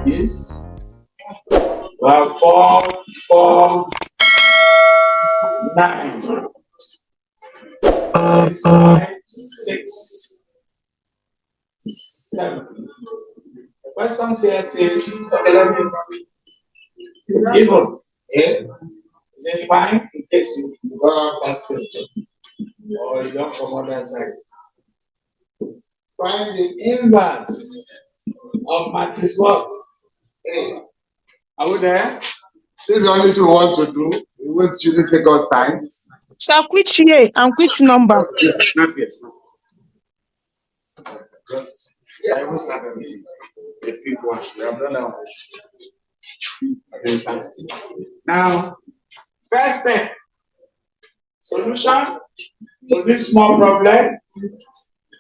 like this. We have 4, 4, 9. 5, 6, 7. The question here says, okay, let me even. Is it fine in case you go out past question or you jump from other side? Find the inverse of matrix what? Are we there? This is the only thing we want to do. It won't usually take us time. Sir, which year and which number? Not yet. Yeah, I will start everything. The big one. We have done now. Now, first step. Solution to this small problem.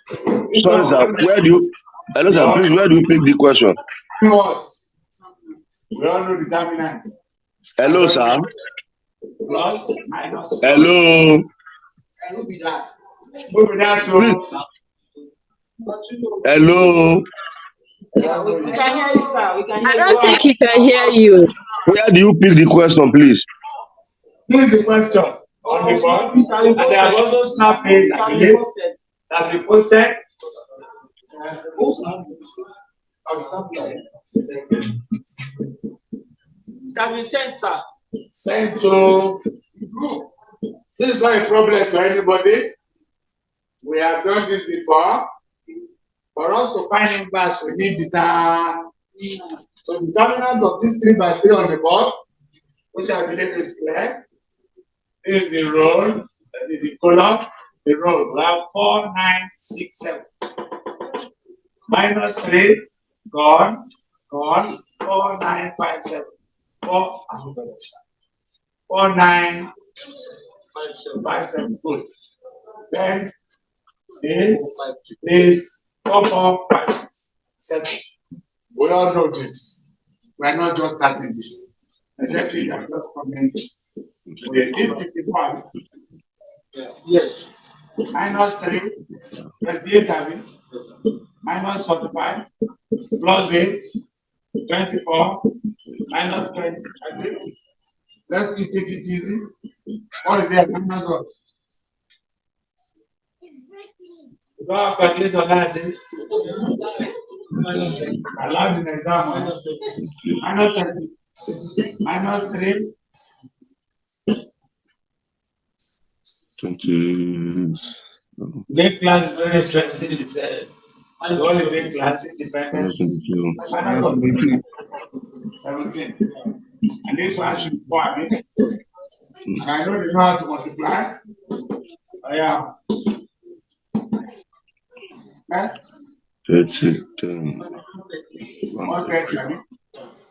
Sorry, sir. Where do you? Hello, sir. Please, where do you pick the question? What? We all know determinant. Hello, sir. Plus, minus. Hello. Who be that? Who be that? Hello. We can hear you, sir. We can hear you. I don't think he can hear you. Where do you pick the question, please? Here's the question on the board. And they have also snapped it as you posted. It has been sent, sir. Sent to. This is not a problem to anybody. We have done this before. For us to find inverse, we need data. So the determinant of this 3 by 3 on the board, which I believe is clear, is the roll, the column, the roll. We have 4, 9, 6, 7. Minus 3, gone, 4, 9, 5, 7. 4, 9, 5, 7. Good. Then is 4, 4, 5, 6, 7. We all know this. We are not just starting this. Except you are just commenting. We need 55. Yes. Minus 3, 28, minus 45, plus 8, 24, minus 20. Let's take it easy. What is it? Minus what? You don't have calculator like this. Allowed in exam. Minus 30. Minus 3. 20. Day class is very interesting. It's only day class, independent. 17. And this one should be 4. And I know you know how to multiply. Oh, yeah. Next. 30. Okay,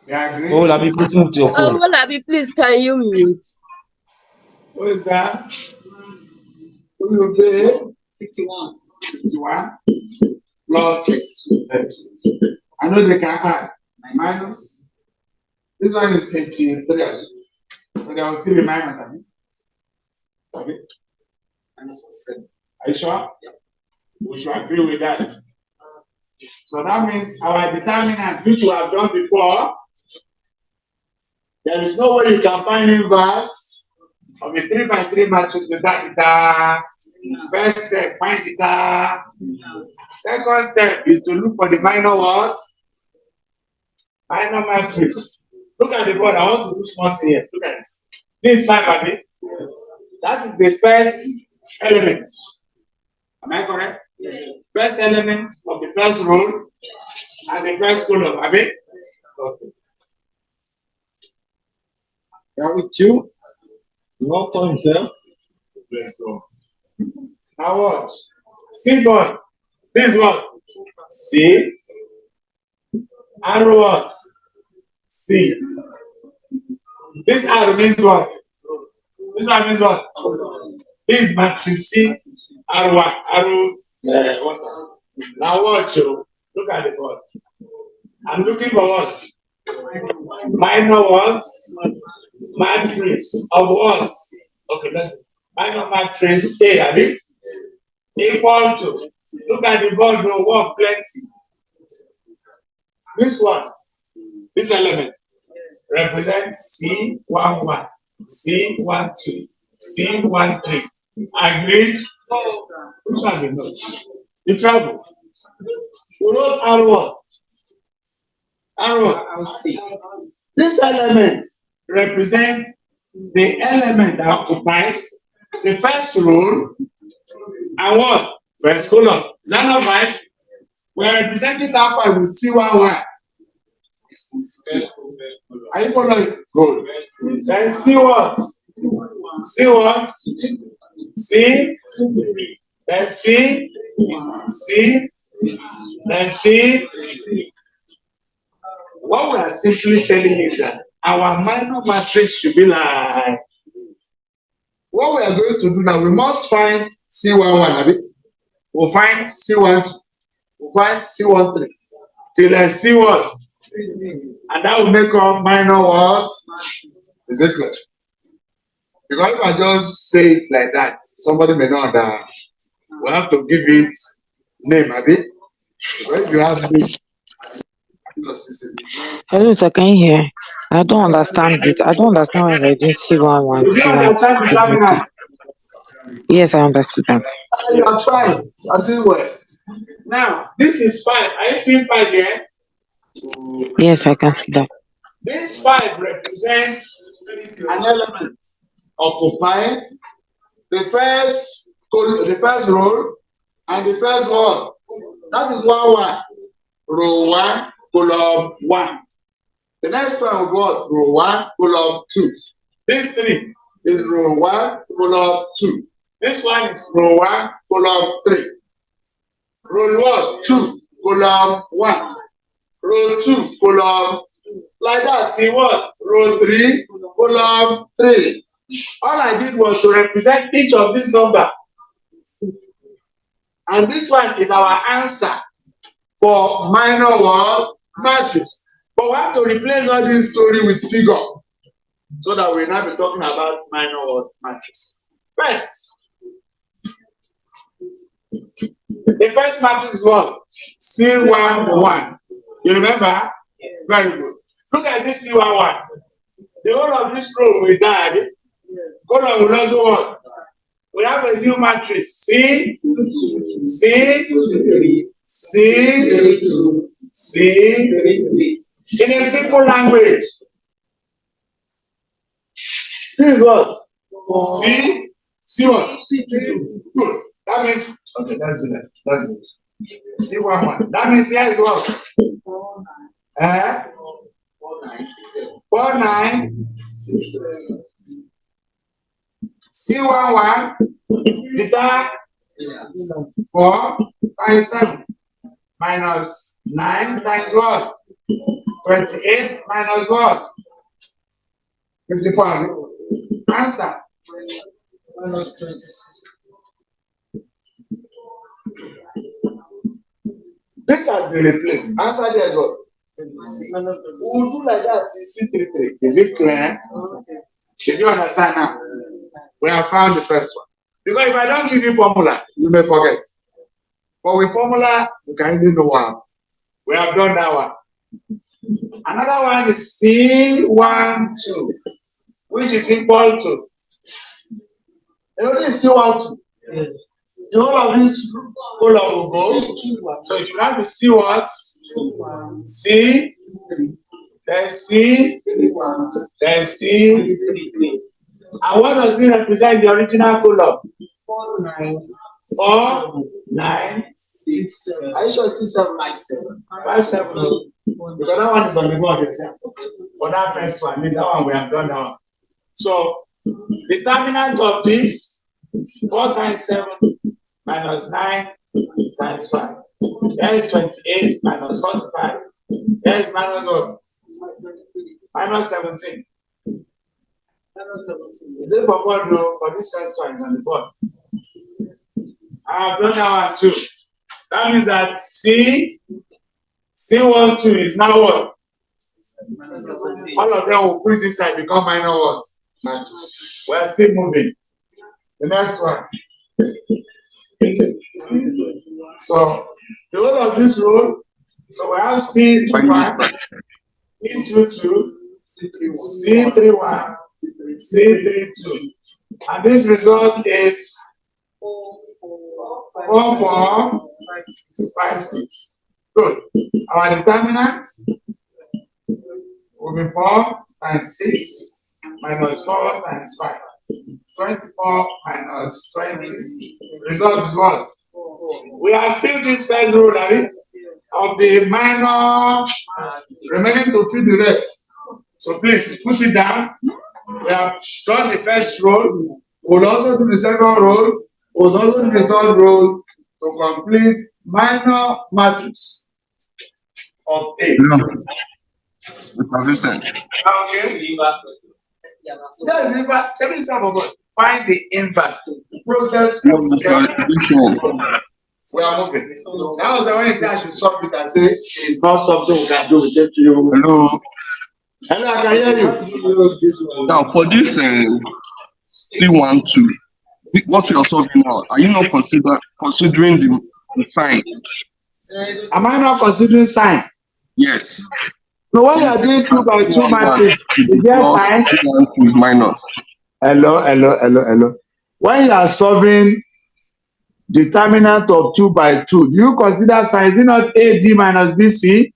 they agree. Oh, Labi, please move to your phone. Oh, Labi, please, can you mute? Who is that? Who will pay? 51. 51 plus 30. I know they can add. Minus. This one is 18. So there will still be minus. Okay. Minus 7. Are you sure? Yeah. We should agree with that. So that means our determinant, which we have done before, there is no way you can find inverse of a 3 by 3 matrix without data. First step, find data. Second step is to look for the minor what? Minor matrix. Look at the board. I want to do something here. Look at it. This is 5, Abi. That is the first element. Am I correct? Yes. First element of the first row and the first column. Abi? Okay. Are with you? Not on himself. Let's go. Now what? C board. This is what? C. Arrow what? C. This arrow means what? This arrow means what? This is matrix C. Arrow one. Arrow what? Now watch you. Look at the board. I'm looking for what? Minor what? Matrix of what? Okay, let's minor matrix A, Abi. Equal to. Look at the board, no work plenty. This one. This element represents C11, C12, C13. Agreed? Which one you know? The trouble. We wrote R what? R C. This element represents the element that occupies the first row and what? First column. Is that not right? We are representing that part with C11. Are you following? Good. Then C what? C what? C. Then C. C. Then C. What we are simply telling you is that our minor matrix should be like. What we are going to do now, we must find C11. We'll find C12. We'll find C13. Till I see what? And that will make up minor what? Is it clear? Because if I just say it like that, somebody may not understand. We have to give it name, Abi. When you have this. Hello, sir, can you hear? I don't understand it. I don't understand why we're doing C11, Do you understand the C12, everything. terminal? Yes, I understood that. You are fine. You are doing well. Now, this is 5. Are you seeing 5 here? Yes, I can see that. This 5 represents an element occupying the first row and the first one. That is 1. Row 1, column 1. The next one will go row 1, column 2. This 3 is row 1, column 2. This one is row 1, column 3. Row 2, column 1. Row 2, column, like that, till what? Row 3, column 3. All I did was to represent each of these numbers. And this one is our answer for minor what? Matrix. But we have to replace all this story with figure so that we'll not be talking about minor what? Matrix. First, the first matrix is what? C11. You remember? Very good. Look at this C11. The whole of this row will die. Column will also what? We have a new matrix. C, C, C, C. In a simple language. This is what? C, C what? Good. That means, okay, let's do that. Let's do it. C11. That means here is what? 4, 9, 6, 7. C11. Theta 4 times 7 minus 9 times what? 28 minus what? 54. Answer. This has been replaced. Answer there is what? We'll do like that in C33. Is it clear? Did you understand now? We have found the first one. Because if I don't give you formula, you may forget. But with formula, you can easily know one. We have done that one. Another one is C12, which is equal to. You know this C12. The whole of this column will go. So it will have to C what? C, then C, then C. And what does it represent the original column? 4, 9, 6, 7. Are you sure 6, 7? 5, 7. Because that one is on the board itself. For that first one, this one we have done now. So the determinant of this 4 times 7 minus 9 times 5. There is 28 minus 45. There is minus what? Minus 17. They forgot though, for this first one is on the board. I have done that one too. That means that C12 is now what? All of them will put it inside, become minor what? Matrix. We are still moving. The next one. So the whole of this row, so we have C25. E22, C31, C32. And this result is 4456. Good. Our determinant will be 4 times 6 minus 4 times 5. 24 minus 20. Result is what? We have filled this first rule, of the minor remaining to fill the rest. So please put it down. We have done the first row. We'll also do the second row. We'll also do the third row to complete minor matrix of A. No. Vincent. Okay. Yes, inverse. Find the inverse. Process. No, Vincent. We are moving. That was when you say I should stop it and say it's not something we can do with it. Hello. Hello, I can hear you. Now for this C12, what you are solving now, are you not considering the sign? Am I not considering sign? Yes. No, when you are doing 2 by 2 matrix, is there sign? C12 is minus. Hello. When you are solving determinant of 2 by 2, do you consider sign? Is it not AD minus BC?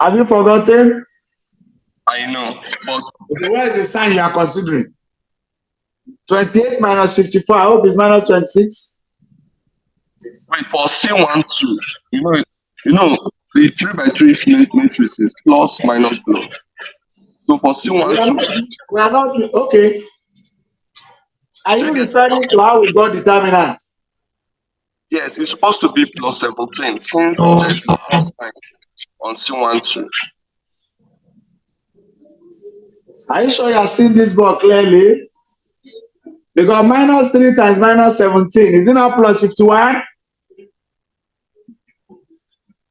Have you forgotten? I know, but Where is the sign you are considering? 28 minus 54, I hope it's minus 26. wait, for C12, you know the 3 by 3 matrix is plus minus plus. So for C12, We are not okay. Are you referring to how we got determinant? yes, it's supposed to be plus 17 since there's no sign on C12. Are you sure you are seeing this board clearly? Because minus 3 times minus 17, is it not plus 51?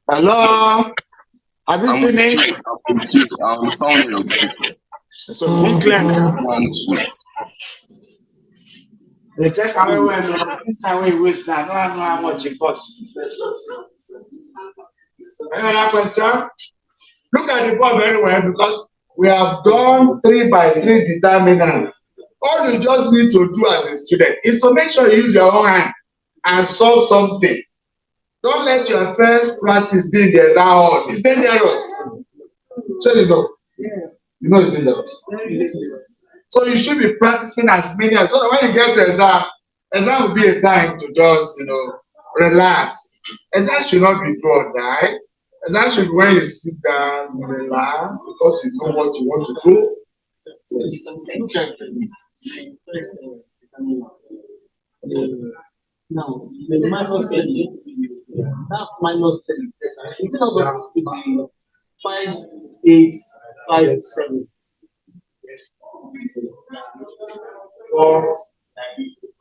Hello? Have you seen it? I understand what you're doing. So is it clear? C12. They check away when this time we waste now. I don't know how much it costs. Any other question? Look at the board very well because we have done 3 by 3 determinant. All you just need to do as a student is to make sure you use your own hand and solve something. Don't let your first practice be in the exam hall. It's dangerous. So you know. You know it's dangerous. So you should be practicing as many as so that when you get the exam will be a time to just relax. Exam should not be do or die. Exam should be when you sit down, relax because you know what you want to do. Now, there's minus 20. That minus 10. It's also to be 5, 8, 5, 7. 4,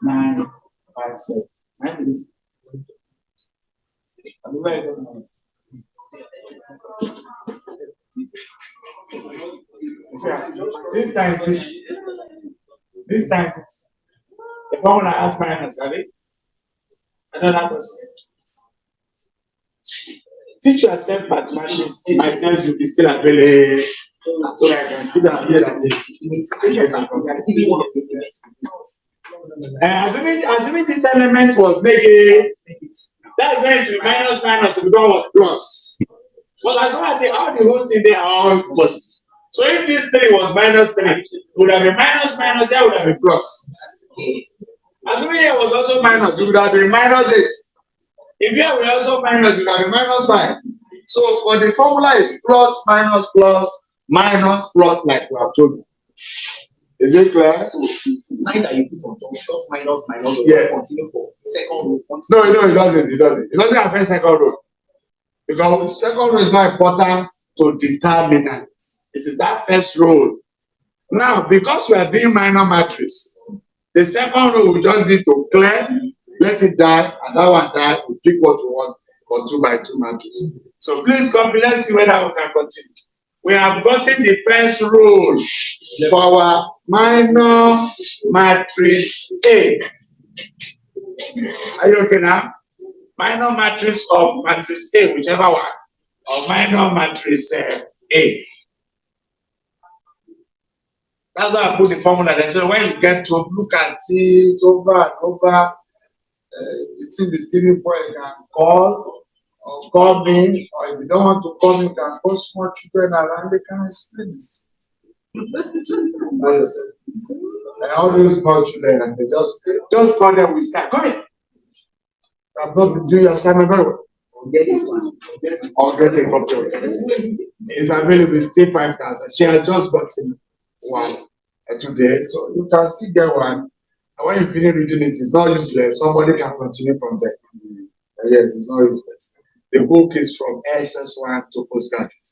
9, 5, 7. 9 minutes. This times this. This times this. The formula has minus, have it? Another question. Teach yourself mathematics. My test will be still available. So I can see that here that assuming this element was negative, that's going to be minus to become what? Plus. But as long as all the whole thing they are all positive. So if this 3 was minus 3, it would have been minus, here would have been plus. Assuming here was also minus, it would have been minus 8. If here were also minus, it would have been minus 5. So but the formula is plus, minus, like we have told you. Is it clear? So the sign that you put on top, plus, minus, yeah. Continue for second row. No, it doesn't. It doesn't affect second row. Because second row is not important to determinant. It is that first row. Now, because we are doing minor matrix, the second row we just need to clear, let it die, and that one die, we pick what we want for 2 by 2 matrix. So please copy, let's see whether we can continue. We have gotten the first rule for our minor matrix A. Are you okay now? Minor matrix of matrix A, whichever one. or minor matrix A. That's why I put the formula there. So when you get to look at it over and over, the thing is giving point, you can call or call me, or if you don't want to call me, you can call small children around, they can explain this. I always call children and they just call them, we start. Come here. I'm not doing your assignment very well. Get this one. I'll get a copy of this. It's available, still 5,000. She has just gotten one today, so you can still get one. And when you finish reading it, it's not useless. Somebody can continue from there. Yes, it's not useless. The book is from SS1 to postgraduate.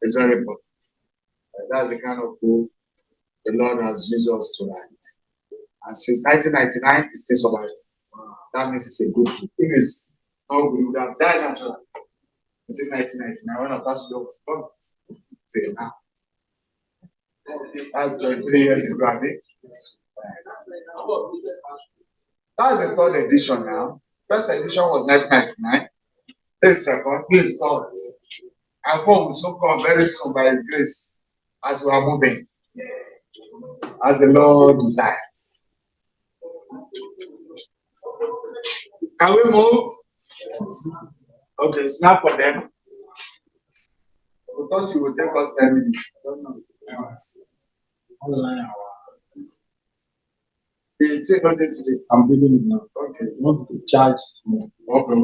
It's very important. That's the kind of book the Lord has used us to write. And since 1999, it's still surviving. That means it's a good book. If it's not good, we would have died naturally. Until 1999, when I passed away, till now. That's 23 years ago, I think. That's the third edition now. First edition was 1999. This second, this third. And four will soon come very soon by His grace as we are moving, as the Lord desires. Can we move? Okay, snap for them. We thought it would take us 10 minutes. I don't know. Online hour. Take nothing today. I'm reading it now. Okay. You want to charge more. Okay.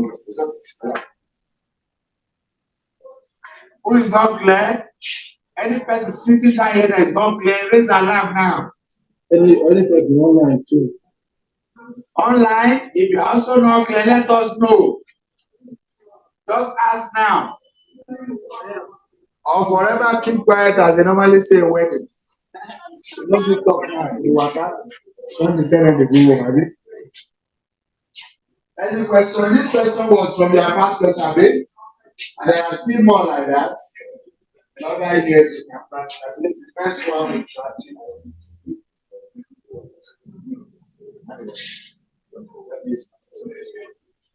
Who is not clear? Any person sitting down here that is not clear, raise a lamp now. Any person online too. Online, if you're also not clear, let us know. Just ask now. Or forever keep quiet as they normally say wedding. Don't be talk now. You want that? Don't be telling the good one, any question? This question was from your past question, Abi. And there are still more like that. Another years you can practice. I think the first one we tried.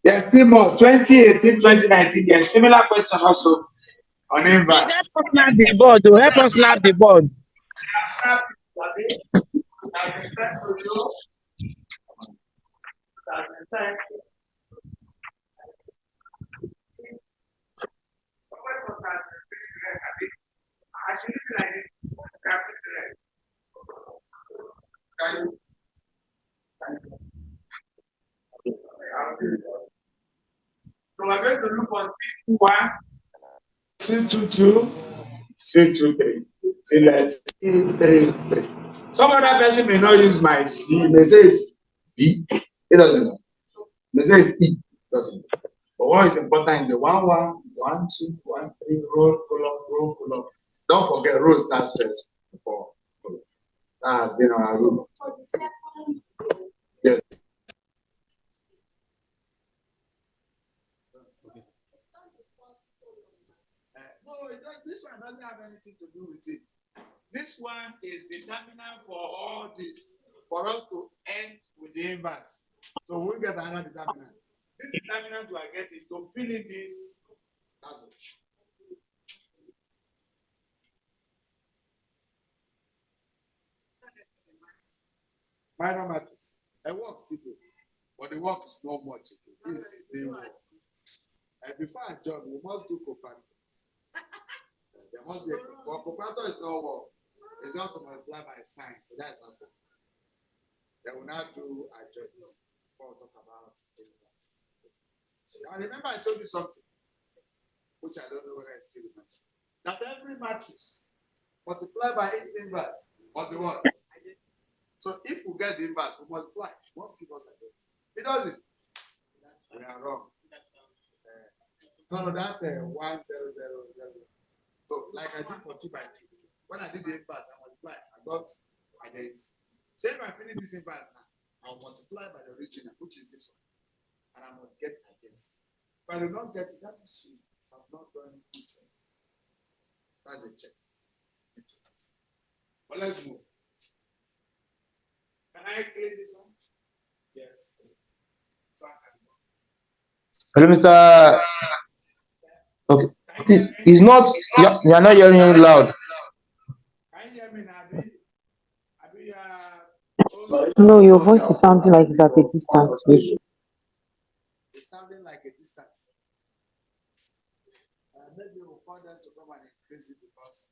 There's still more. 2018, 2019, there's similar question also on inverse. Help us snap the board. Help us snap the board. So we're going to look on C1, C22, C23. Till C33. Some other person may not use my C, may say it's B, it doesn't matter. May say it's E, doesn't matter. But what is important is the 1, 1, 1, 2, 1, 3, roll, column. Don't forget, row starts first before column. That has been our rule. Yes. No, this one doesn't have anything to do with it. This one is determinant for all this, for us to end with the inverse. So we'll get another determinant. This determinant we get is to fill in this. That's it. Minor matrix. I work still do, but the work is not much. This is the work. And before I join, we must do cofactor. There must be but cofactor is not work. It's not to multiply by sign, so that's not work. They will not do adjoint before we talk about inverse. I remember I told you something, which I don't know whether I still remember. That every matrix multiplied by its inverse was the one. So if we get the inverse, we multiply. It must give us a date. It doesn't. We are wrong. No, that 1, 0, 0, 0. So like I did for 2 by 2. When I did the inverse, I multiplied. I got identity. Say if I finish this inverse now, I'll multiply by the original, which is this one. And I must get identity. If I do not get it, that means you have not done it. That's a check. But let's move. Can I clear this one? Yes. Hello, Mr. Okay. This is not. You are not hearing it loud. Can you hear me now? No, your voice is sounding like it's at a distance, please. It's sounding like a distance. Maybe we'll call them to come and increase it because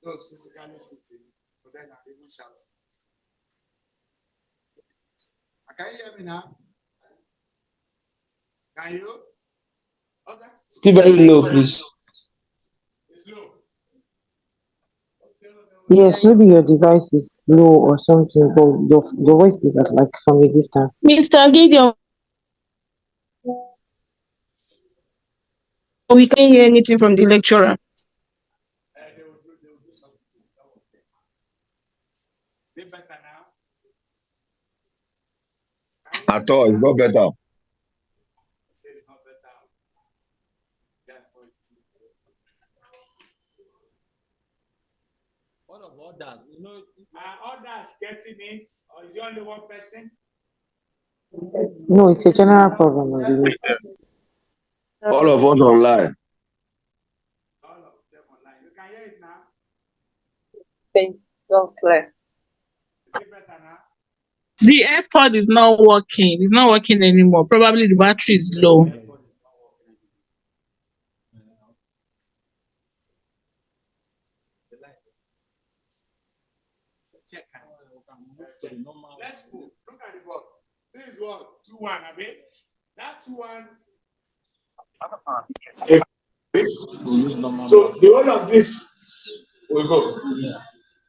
those physically sitting, but then I'm even shouting. Can you hear me now? Can you? Okay. Still very low, please. It's low. Yes, maybe your device is low or something, but your voice is at like from a distance. Mr. Gideon, we can't hear anything from the lecturer. They will do something. Is it better now? At all, it's not better. It's not better. What of others? You know, are others getting it, or is it only one person? No, it's a general problem, I believe. All of us online. All of them online. You can hear it now. So clear. Is it better now? The AirPod is not working. It's not working anymore. Probably the battery is low. The AirPod is not working anymore. Check. Let's move. Look at the board. This is what 2-1. I mean, that 2-1. So the whole of this will go.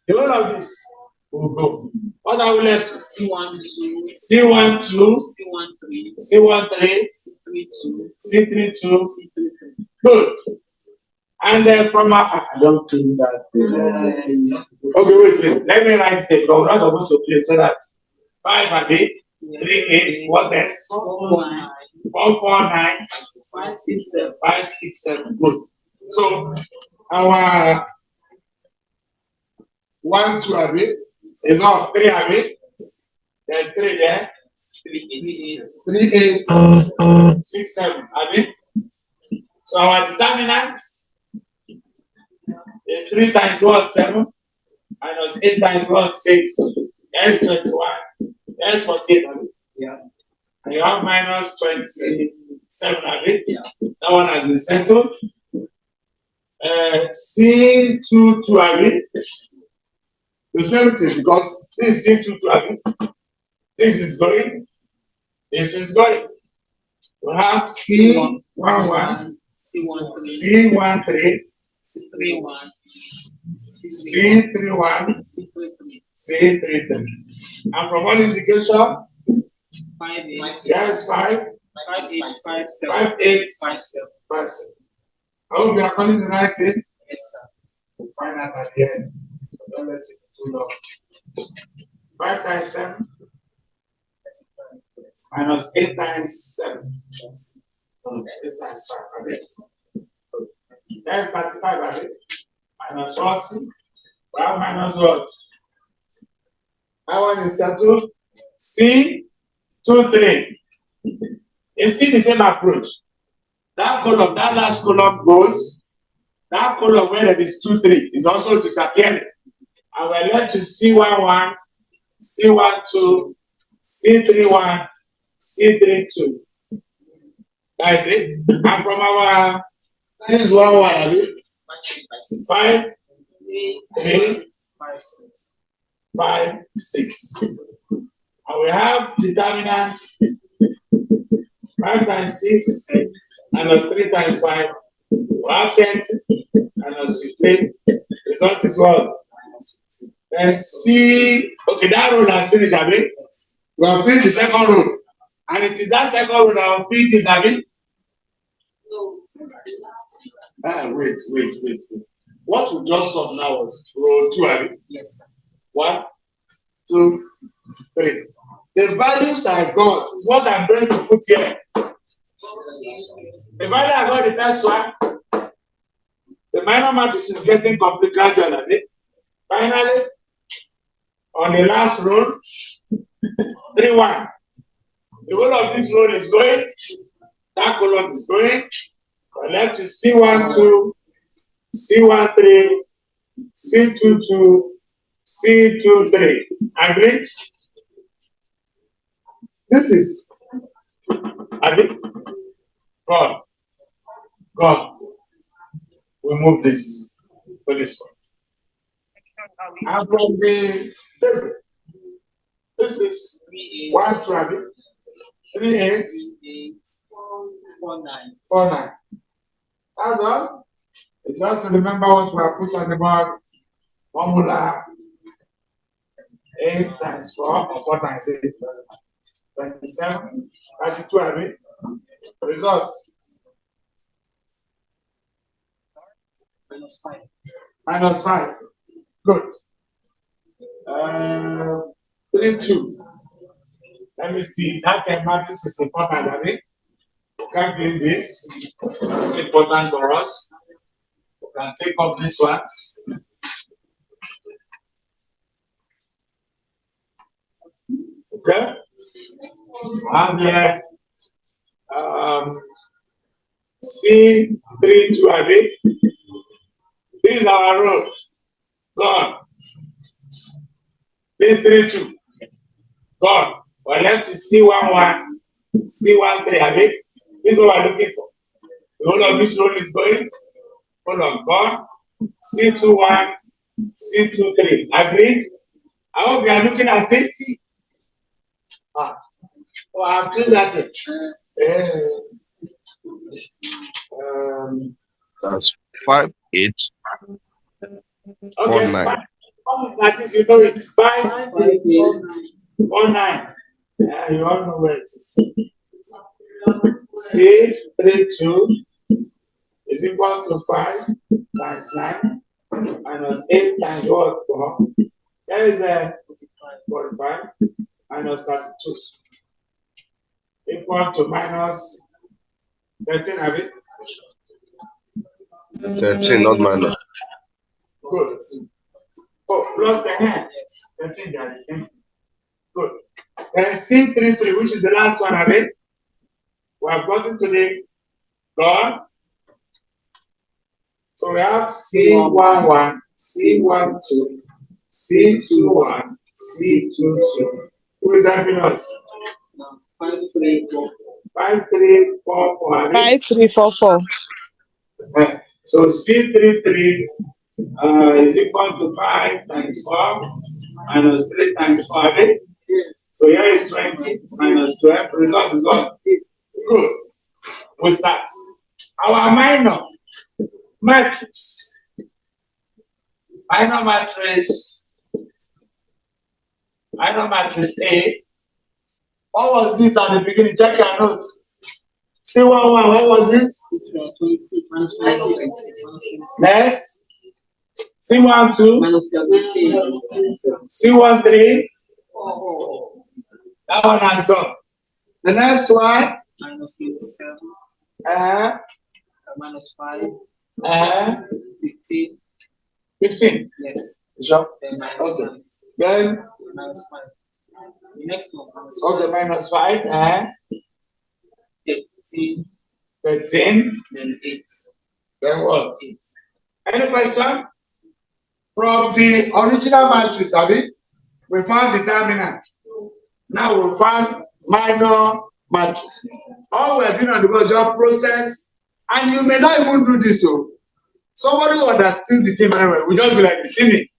The whole of this will go. What are we left? C1, 2, C1, 2, C1, 3, C1, 3, C3, 2, C3, 2, C3, 3. Good. And then from I don't think that. Okay, wait. Let me write it. We're not supposed to play so that 5 and 8, 3, 8. What's that? 4, 9. 4, 4, 9. 5, 6, 7. 5, 6, 7. Good. So our 1, 2, Abi is not 3, Abi. There's 3 there. 3, 8, 6, 7. Abi. So our determinant is 3 times what? 7. Minus 8 times what? 6. That's 21. That's 14. Abi. Yeah. And you have minus 27. Abi. Yeah. That one has been settled. C2, 2, Abi. The same thing because this is C2, 2, Abi. This is going. This is going. We have C11, C13, C31, C31, C33. And from one indication, 5, 8. Yes, 5. 5, 8, 5, 7. 5, 8, 5, 7. 5, 7. I hope you are calling the right thing. Yes, sir. We'll find out at the end. Don't let it be too long. 5 times 7. Minus 8 times 7. 8 times 5. Okay. That's 35. Okay. Minus 40. Well, minus what? That one is settled. C, 2, 3. It's still the same approach. That column, that last column goes. That column where there is 2, 3 is also disappearing. And we're left to C11, C12, C31, C32. That's it. And from our this is 1, 1, 5, 3, 5, 6. 5, 6. And we have determinant 5 times 6 minus 3 times 5. We have 10 minus 15. Result is what? Then C. Okay, that row has finished, Abi. We have finished the second row. And it is that second row that will fill this, Abi. Wait. What we just saw now was row 2, Abi. Yes. 1, 2, 3. The values I got is what I'm going to put here. The value I got the first one. The minor matrix is getting complete gradually. Finally, on the last row, 3, 1. The whole of this row is going. That column is going. We're left to C12, C13, C22, C23. Agree? This is agree? God. We move this to this one. And from the table, this is 1 to agree. 3, 8, 4, 9. That's all. It's just to remember what we have put on the board. Formula 8 times 4 or 4 times 8. 27. 32 agree. Result. Minus 5. Good. 3, 2. Let me see. That matrix is important, agree? We can do this. Important for us. We can take up these ones. Okay? And here, C32 agree. This is our road. Gone. This 32. Gone. We're left to C11, C13 agree. This is what we're looking for. The whole of this road is going. Hold on. Gone. C21, C23. Agreed? I hope you are looking at it. Oh, I've cleaned that it. That's 5, 8, 4, Okay, 9. 5. Like this, you know it. 5, 4, 9. Yeah, you all know where it is. C32 is equal to 5 times 9 minus 8 times what? 4. There is a 45 minus 32 equal to minus 13, have it? 13, not minus. Good. Oh, plus 10. 13, good. Then C33, which is the last one, have it? We have gotten today. Gone. So we have C11, C12, C21, C22. Who is helping us? 5, 3, 4, 4. 5, 3, 4, 4. So C33 is equal to 5 times 4 minus 3 times 4. So here is 20 minus 12. Result is what? Good. We start. Our minor matrix. Minor matrix A. What was this at the beginning? Check your notes. C11, what was it? Next. C12. C13. That one has gone. The next one. Minus 27. Minus 5. 15. 15. Yes. Sure. Then minus okay. 5. Then minus 5. The next one. Minus 5. Okay, minus 5. 13. 13. Then 8. Then what? 8. Any question? From the original matrix, we found determinant. Now we found minor matrix. All we're doing on the board is just process, and you may not even do this. So somebody who understood the thing very well, we just be like, see me.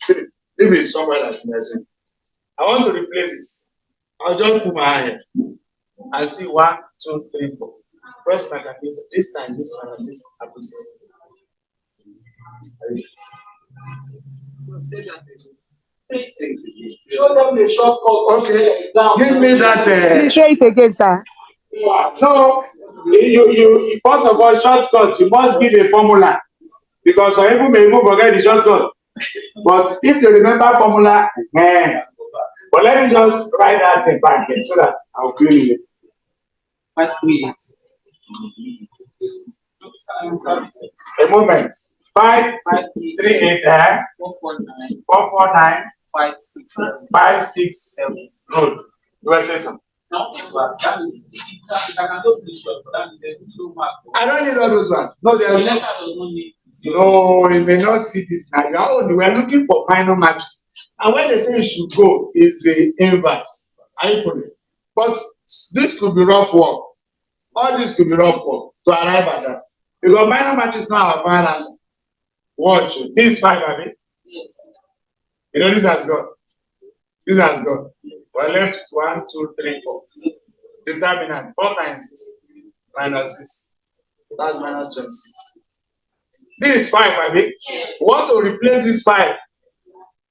Leave it somewhere like this. I want to replace this. I'll just put my hand here and see 1, 2, 3, 4. Press my calculator. This time, this one, and this happens. Show them the shortcut. Okay. Give me that. Please show it again, sir. No, you first of all, shortcut, you must give a formula. Because some people may even forget the shortcut. But if you remember formula, but let me just write that thing back here so that I'll clean it. 5, 3, 8. A moment. 5, 3, 8, 4, 4, 9, 5, 6, 7. Good. You will say something. I don't need all those ones. No, they are not. No, you may not see this now. We are looking for minor matrix. And when they say it should go, is the inverse. Are you following? But this could be rough work. All this could be rough work to arrive at that. Because minor matrix now have final answer. Watch. This is 5, I mean. You know, this has gone. This has gone. We're left 1, 2, 3, 4. Determinant 4 times 6 minus 6. That's minus 26. This is 5, I mean. We want to replace this 5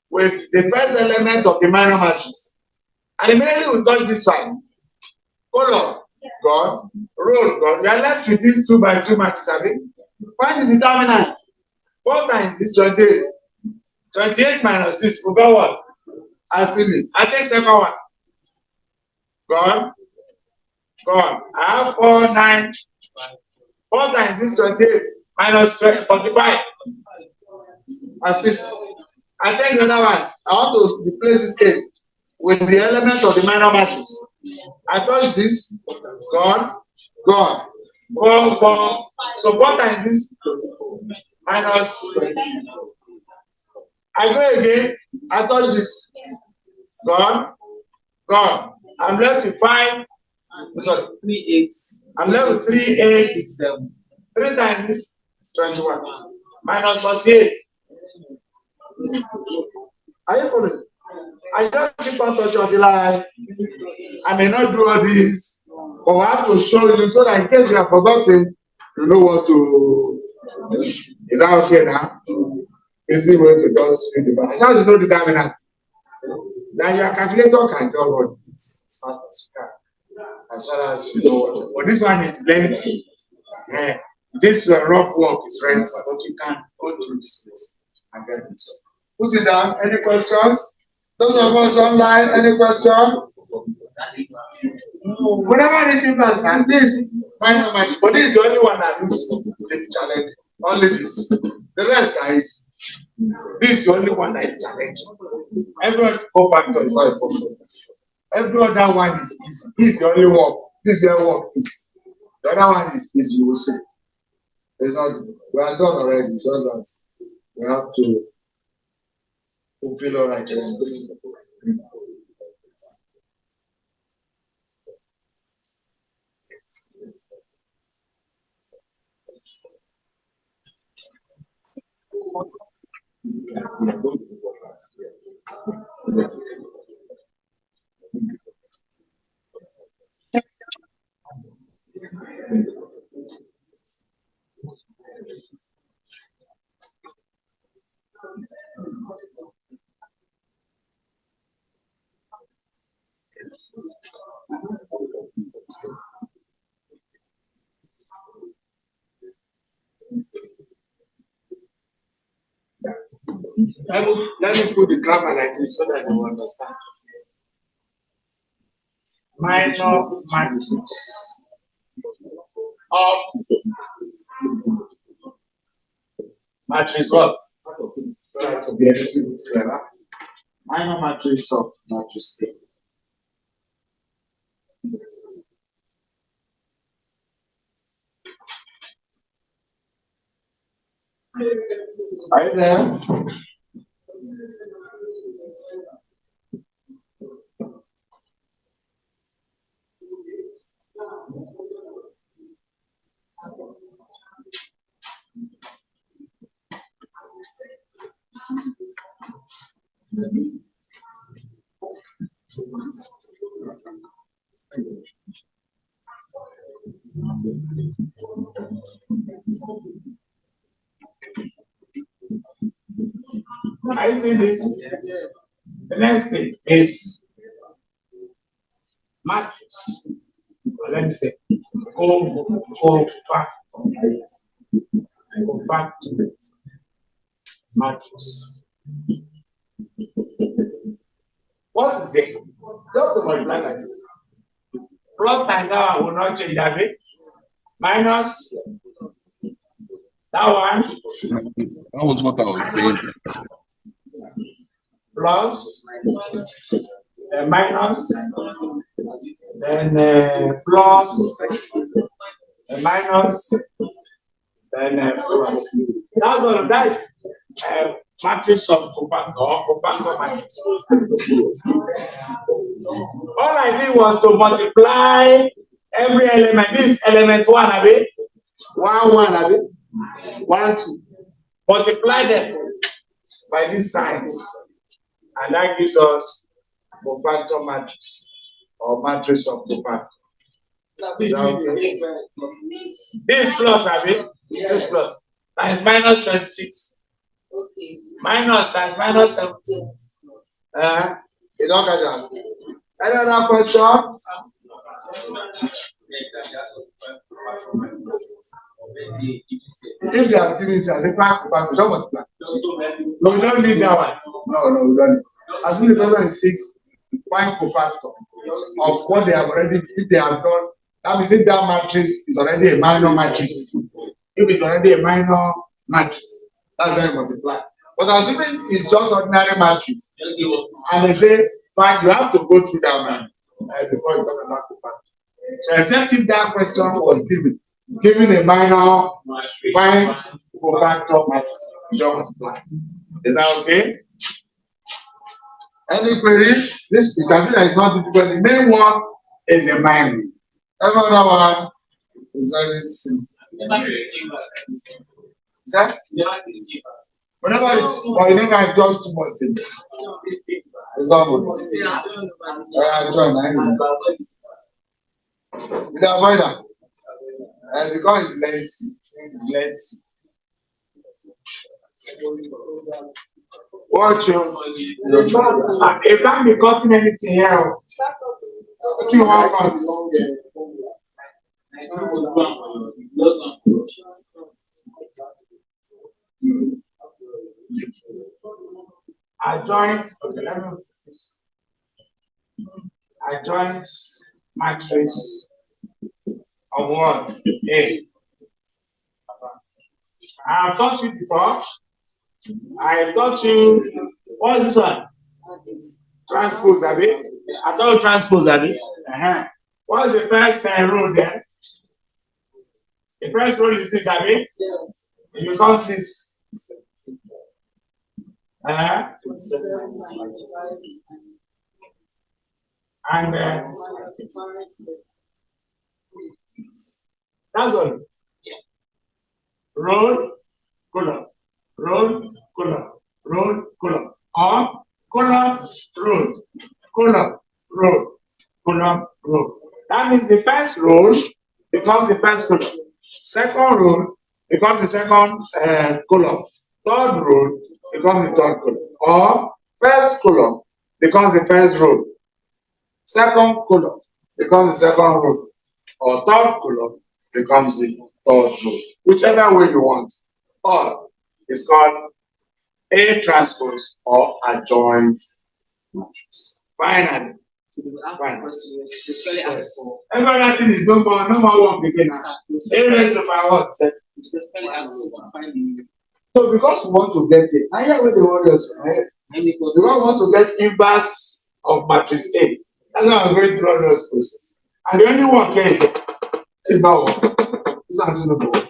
with the first element of the minor matrix. And immediately we touch this 5. Color, gone. Roll, gone. We are left with this 2 by 2 matrix, I mean. Find the determinant. 4 times 6, 28. 28 minus 6, we got what? I feel it. I take second one. Gone. Gone. I have 4, 9. 4 times 6, 28. Minus 45. I feel it. I take another one. I want to replace this 8 with the element of the minor matrix. I touch this. Gone. Gone. 4, 4. So 4 times this. Minus 20. I go again. I touch this. Gone. Gone. I'm left with 5. Sorry. 3 8. I'm left with 3 8 6 7. 3 times this. 21. Minus 48. Are you following? I just keep on touching until I may not do all this, but we have to show you so that in case you have forgotten, you know what to do. Is that okay now? Easy way to just read the bar. As long as you know the determinant, then your calculator can just run it as fast as you can. As far as you know what to do. But this one is plenty. Yeah. This rough work is rent, but you can go through this place and get it. So put it down. Any questions? Those of us online, any question? Whenever this pass, and this minor match, but this is the only one that looks the challenge. Only this. The rest, guys, this is the only one that is challenging. Every other factor is not important. Every other one is easy. This is the only one. This is the only one. The other one is you will see. It's not. We are done already. So that we have to fulfill our righteousness. Let me put the grammar like this so that you understand. Minor matrix of matrix what? So that to be a little bit clearer. Minor matrix of matrix A. Are you there? I see this. The next thing is matrix. Let me say, go back to matrix. What is it? Just a multiply like this. Plus times that one will not change that way. Minus that one. That was what I was saying. Plus minus then plus, minus, then plus. That's all. That is matrix of cofactor matrix. All I did was to multiply every element. This element 1, abi? 1, abi? 1, 2. Multiply them by these signs. And that gives us cofactor matrix or matrix of cofactor. Is that okay? This plus, abi? This plus. Times minus 26. Okay. Minus times minus 17. You don't catch that. Any other question? If they have given us a pack, we don't multiply. No, we don't need that one. No, we don't need. As soon as the person is 6, find cofactor of what they have already, if they have done. That means if that matrix is already a minor matrix. If it's already a minor matrix, that's how you multiply. But assuming it's just ordinary matrix, and they say, fine, you have to go through that man before you talk about cofactor. So except if that question was given a minor, find cofactor matrix, you just multiply. Is that okay? Any queries? This you can see that it's not difficult. The main one is the minor. Every other one is very simple. Sir? Whenever it's, but you never adjust too much things. It's not good. John, I know. With the avoider. Because it's lengthy. Watch you. You can't be cutting anything here. What you want cut? Adjoint. Okay, let me fix. Adjoint matrix of what? A. I have taught you before. I have taught you. What is this one? Transpose, abi? I thought you transpose, abi? What is the first row there? The first row is this, abi? You count this. And that's all. Roll, column. Roll, column. Roll, column. Or column, roll. Column, roll. Column, roll. That means the first row becomes the first column. Second row becomes the second column. Third row becomes the third column. Or first column becomes the first row. Second column becomes the second row. Or third column becomes the third row. Whichever way you want. All is called A transpose or adjoint matrix. Finally. Every other thing is no more work again. A raised to my what? So because we want to get it, I hear what they want us. Because we want to get inverse of matrix A. That's why I'm going through all those processes. And the only one case is not work. This one is not work.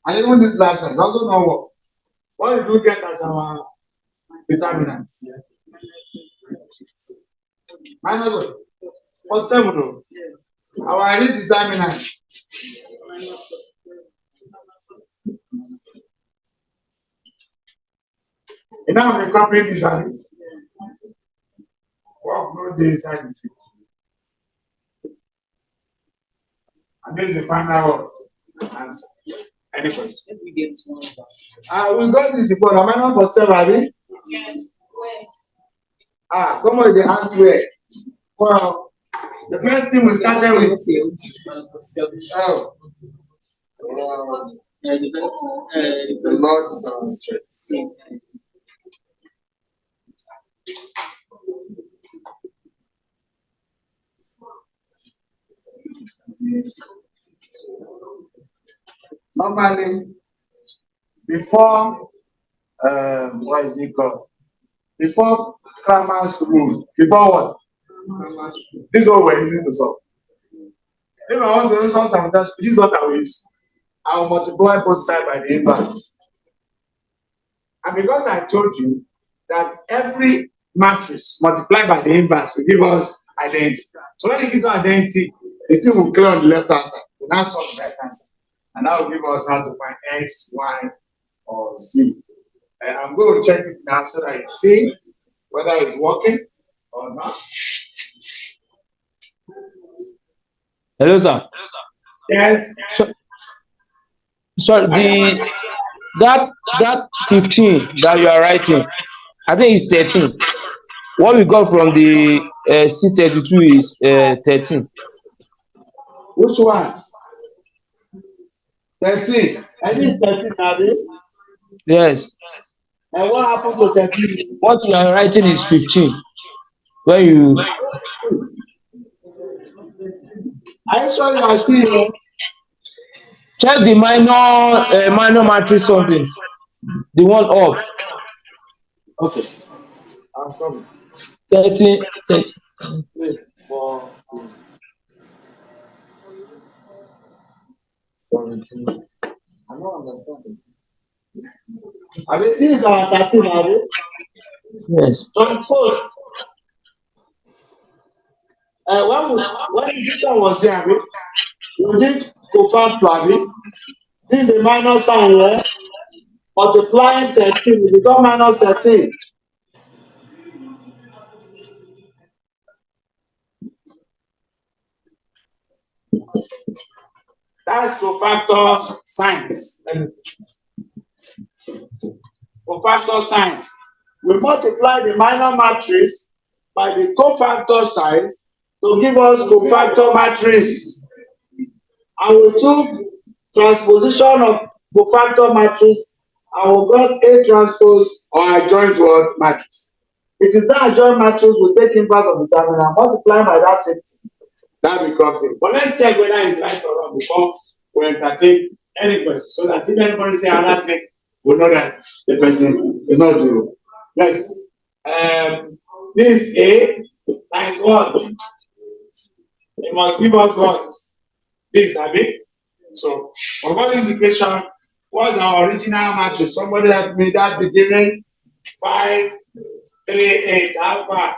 And even this last one is also not work. What did we get as our determinants? Minus what? What's 7? Our determinant. And now we copy this and work no inside it. And this is the final answer. Any question? We got this before. Am I not for 7, Abby? Yes. Somebody they ask where. Well, the first thing we started with. The Lord is our strength. Normally, before what is it called? Before Cramer's rule. Before what? This is what we're using to solve. If I want to do something, this is what I will use. I will multiply both sides by the inverse. And because I told you that every matrix multiplied by the inverse will give us identity. So when it gives us identity, the thing will clear on the left hand side. We'll now solve the right hand side. And that will give us how to find x, y, or z. And I'm going to check it now so that you see whether it's working or not. Hello, sir. Yes. So that 15 that you are writing, I think it's 13. What we got from the C32 is 13. Which one? 13. I think 13, Abby. Yes. And what happened to 13? What you are writing is 15. When you Are you sure you are still here? check the minor matrix something, the one up. Okay. I'm coming. 13. Please, for 17. I'm not understanding. I mean, this is our 13, Abby. Yes. Transpose. When this one was here, Abby, we did cofactor, Abby. This is a minus sign here. Multiplying 13 will become minus 13. That's cofactor signs. Cofactor signs. We multiply the minor matrix by the cofactor signs to give us cofactor matrix. And we took transposition of cofactor matrix and we got A transpose or adjoint what matrix. It is that adjoint matrix we take inverse of the terminal, multiply by that same thing. That becomes it. But let's check whether it's right or wrong before we entertain any question, so that if anybody say another thing, we know that the person is not doing. Yes. This A times what? It must give us what? This, Abi. So, for what indication, what's our original matrix? Somebody help me that beginning 5, 3, 8, alpha.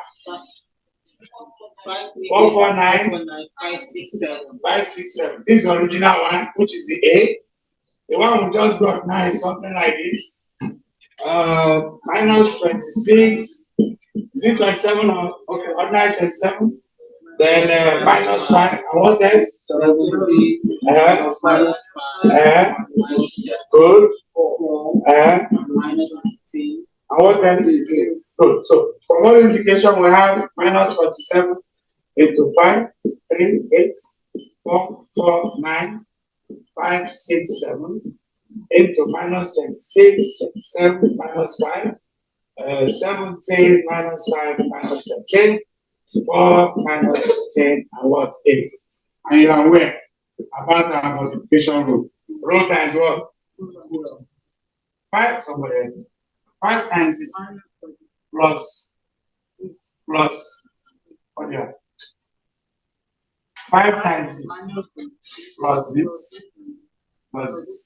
149, 5, 6, 7. 5, 6, 7. This is the original one, which is the A. The one we just got now is something like this. Minus 26. Is it 27 or okay, ordinary 27? Then minus 5. And what else? 70. Minus 5. Good. Minus 15. And what else? Good. So, for more indication, we have minus 47 into 5, 3, 8, 4, 4, 9, 5, 6, 7, into minus 26, 27, minus 5, 17, minus 5, minus 13, 4, minus 15, and what? 8. And you are aware about our multiplication rule. Rule times what? 5, somebody. 5 times is plus, what do you have? 5 times this plus this plus this.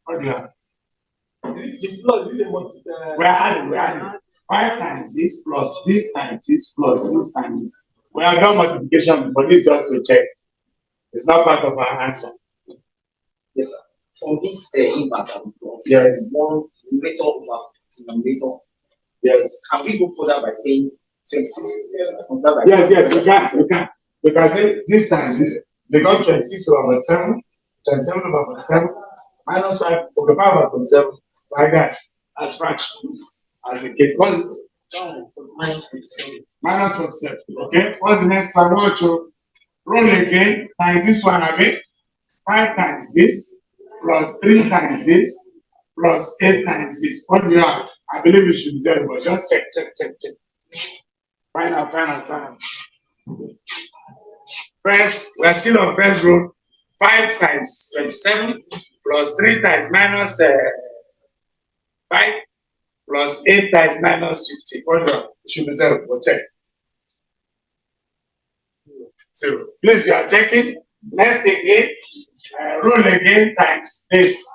What do you have? We're adding. 5 times this plus this times this plus this times this. We have done multiplication, but this is just to check. It's not part of our answer. Yes, sir. From this impact, Yes. one numerator over denominator. Yes. Can we go further by saying 26? Yes, we can. We can say this times this. Because 26 over 7, 27 over 7, minus 5 over 5 over 7, like that, as fraction, as a kid. What's minus 47. Okay, what's the next one? Watch you roll again, times this one again. 5 times this, plus 3 times this, plus 8 times this. What do you have? I believe it should be 0, but just check. Find out. First, we are still on first row. 5 times 27 plus 3 times minus 5 plus 8 times minus 50. What do you have? It should be 0, but check. 0. Please, you are checking. Next again, rule again times this.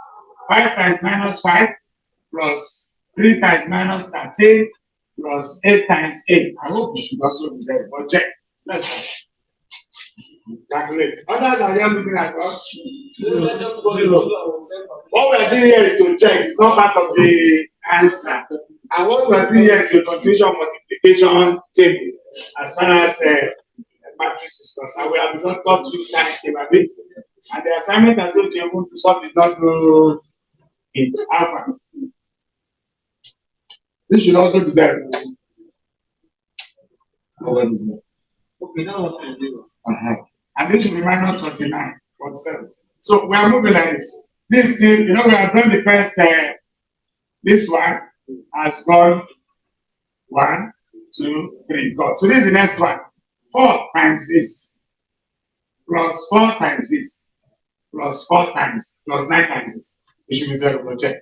5 times minus 5 plus 3 times minus 13 plus 8 times 8. I hope you should also be there, but check. Let's calculate. Others are just looking at us. 0. What we are doing here is to check. It's not part of the answer. And what we are doing here is the contribution multiplication table as far as matrix is concerned. We have not got 2 times table. And the assignment I told you able to solve is not to it. Alpha. This should also be 0. Okay, now what is 0? And this should be minus 49.7. So we are moving like this. This still, we have done the first, this one has gone 1, 2, 3, go. So this is the next one. 4 times this plus 4 times this plus 4 times plus 9 times this. It should be 0. We'll check.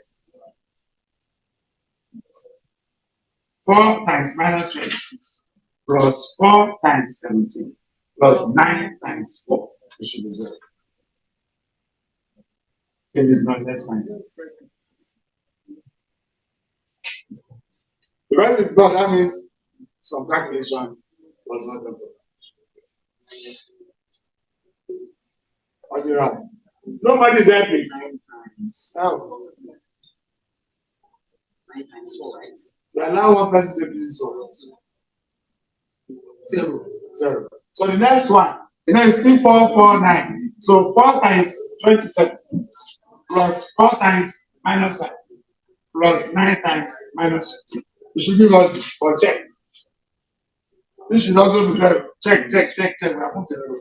4 times minus 26 plus 4 times 17 plus 9 times 4. It should be 0. If it's not, let's find it. When it's not, that means some calculation was not done. What do you have? Nobody's helping. 9 times. Oh. 9 times 4, right? You allow one person to do this one. 0. 0. So the next one, it's still 4, 4, 9. So 4 times 27 plus 4 times minus 5 plus 9 times minus 15. You should give us or check. This should also be 0. Check. We are going to do.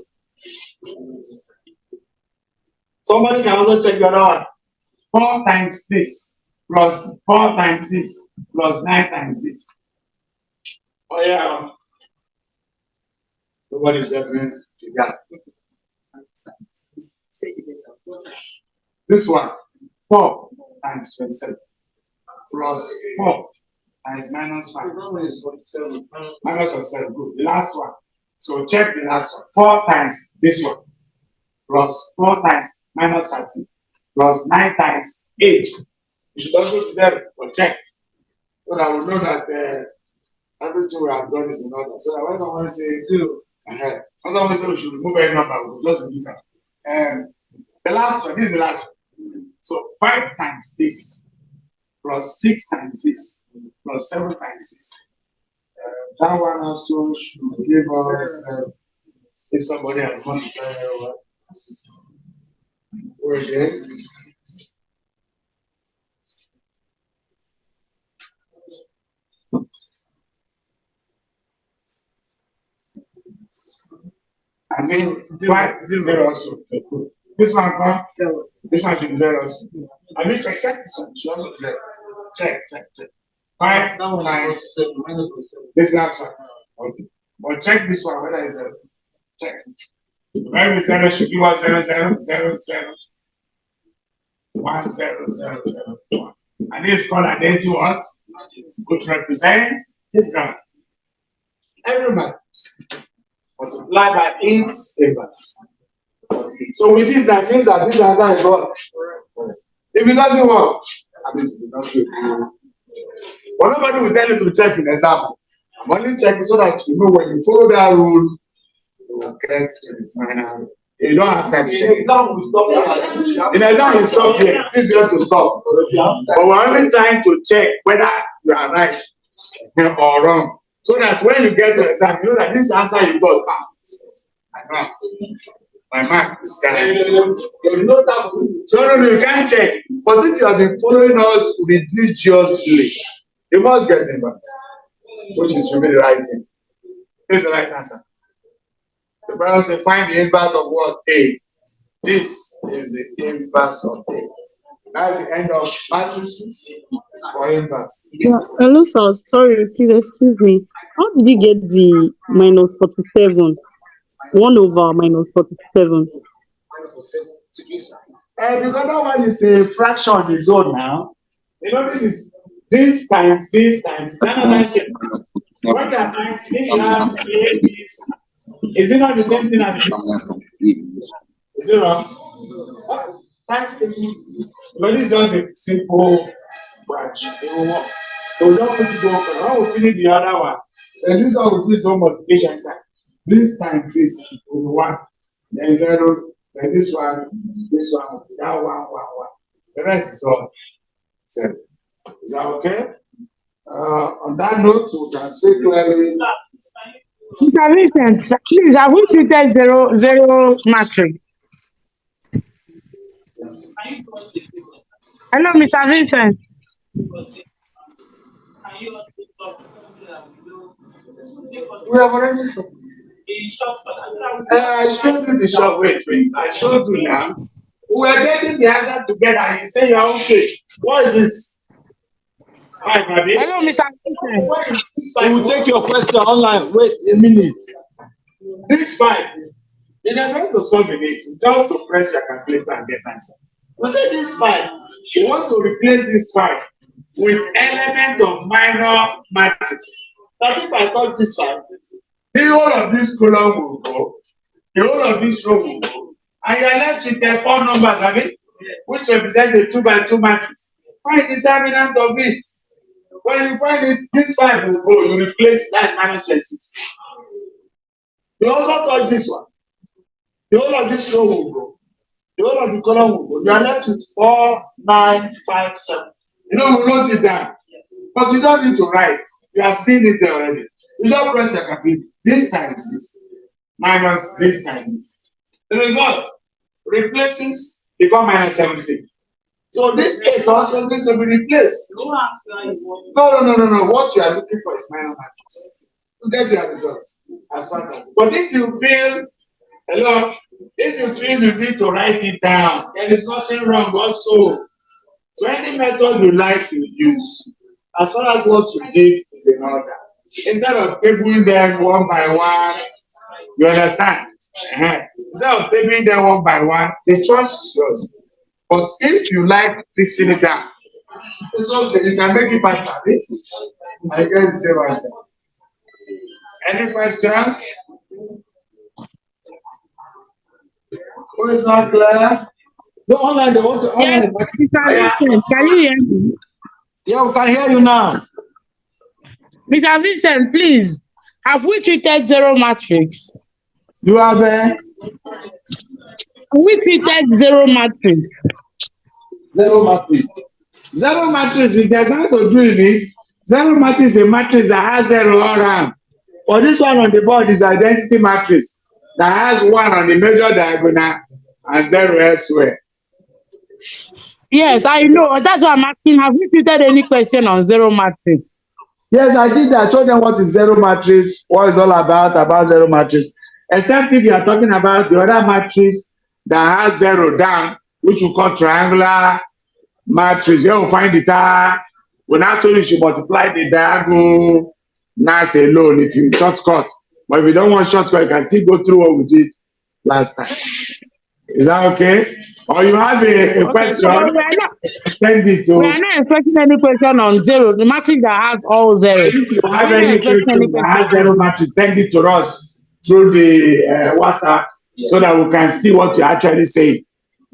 Somebody can also check the other one. 4 times this plus 4 times this plus 9 times this. Oh yeah. Nobody's helping to that. This one, 4 times 27 plus 4 times minus 5. Minus 47. Good. The last one. So check the last one. 4 times this one plus 4 times minus 13 plus 9 times 8. You should also be 0 or check. So that we know that everything we have done is in order. So that when someone says 0 ahead, someone says we should remove any number, we'll just look at. The last one, this is the last one. So 5 times this plus 6 times this plus 7 times this. That one also should give us, if somebody has multiplied, where it is. I mean, 5, 0 also. This one come 0. This one should be 0 also. I mean, check this one. Should also be 0. Check. 5 times this last one. Okay. But check this one whether it's 0. Check. Every 0 should give us 0, 0, 0, 0. 1, 0, 0, 0, 1. And this is called identity what? Which represents this graph. Every matrix multiply by its inverse. So with this, that means that this answer is what? If it doesn't work, I mean, it doesn't. But nobody will tell you to check in exam. I'm only checking so that you know when you follow that rule, you will get to the final. You don't have time to check. In exam, you stop here. Please, you have to stop. But we're only trying to check whether you are right or wrong. So that when you get to exam, you know that this answer you got, I know. My mark is guaranteed. No, you can't check. But if you have been following us religiously, you must get inverse, which is really the right thing. Here's the right answer. The Bible says, find the inverse of what? A. This is the inverse of A. That's the end of matrices for inverse. Yeah. Hello, sir. Sorry, please excuse me. How did you get the minus 47? 1 over minus 47. Because that one is a fraction on its own now. This is this times this times. What times if you have A, B, Is it not the same thing as this? Is it wrong? Thanks to you. But this is just a simple branch. So we don't put it over. When we finish the other one, then this one will do its own multiplication sign. This times is 1, then 0, then this one, that one. The rest is all 7. Is that okay? On that note, we can say clearly. Mr. Vincent, please, have we treated zero matrix? Hello, Mr. Vincent. We have already seen. I showed you the short. Wait. I showed you now. We are getting the answer together and you say you're okay. What is it? Hi, Babi. Hello, Mr. Vincent. We will take your question online. Wait a minute. This 5, you are trying to solve it. It's just to press your calculator and get answer. We say this 5, you want to replace this 5 with element of minor matrix. But if I thought this 5, the whole of this column will go, the whole of this row will go, and you are left with 4 numbers, have it, which represent the 2 by 2 matrix. Find the determinant of it. When you find it, this 5 will go, you replace that's minus 26. You also touch this one. The whole of this row will go. The whole of the column will go. You are left with 4, 9, 5, 7. You know, we wrote it down. But you don't need to write. You have seen it there already. You don't press your calculator. This times this minus this times this. The result replaces become minus 17. So this 8 also needs to be replaced. No. What you are looking for is minor matrix. You get your result as fast as. But if you feel, if you feel you need to write it down, there is nothing wrong also. So any method you like, you use. As far as what you did is in order. Instead of tabling them one by one, you understand? Instead of tabling them one by one, the choice is yours. But if you like fixing it down, it's okay. You can make it faster. I get the same answer. Any questions? Who is not clear? No, online, they want to Yes, online. Mr. Vincent, can you hear me? Yeah, we can hear you now. Mr. Vincent, please, have we treated zero matrix? You have We treated zero matrix. Zero matrix. Zero matrix is there's nothing to do in it. Zero matrix is a matrix that has 0 all around. But this one on the board is identity matrix that has 1 on the major diagonal and 0 elsewhere. Yes, I know. That's why I'm asking. Have we treated any question on zero matrix? Yes, I did that. I told them what is zero matrix, what is all about zero matrix. Except if you are talking about the other matrix that has 0 down, which we call triangular matrix. You will find it. We now told you should multiply the diagonal alone if you shortcut. But if you don't want shortcut, you can still go through what we did last time. Is that okay? Or you have a question? So Send it to. We are not expecting any question on zero. The matrix that has all 0. If you have any question that has 0 matrix, send it to us through the WhatsApp so that we can see what you actually say.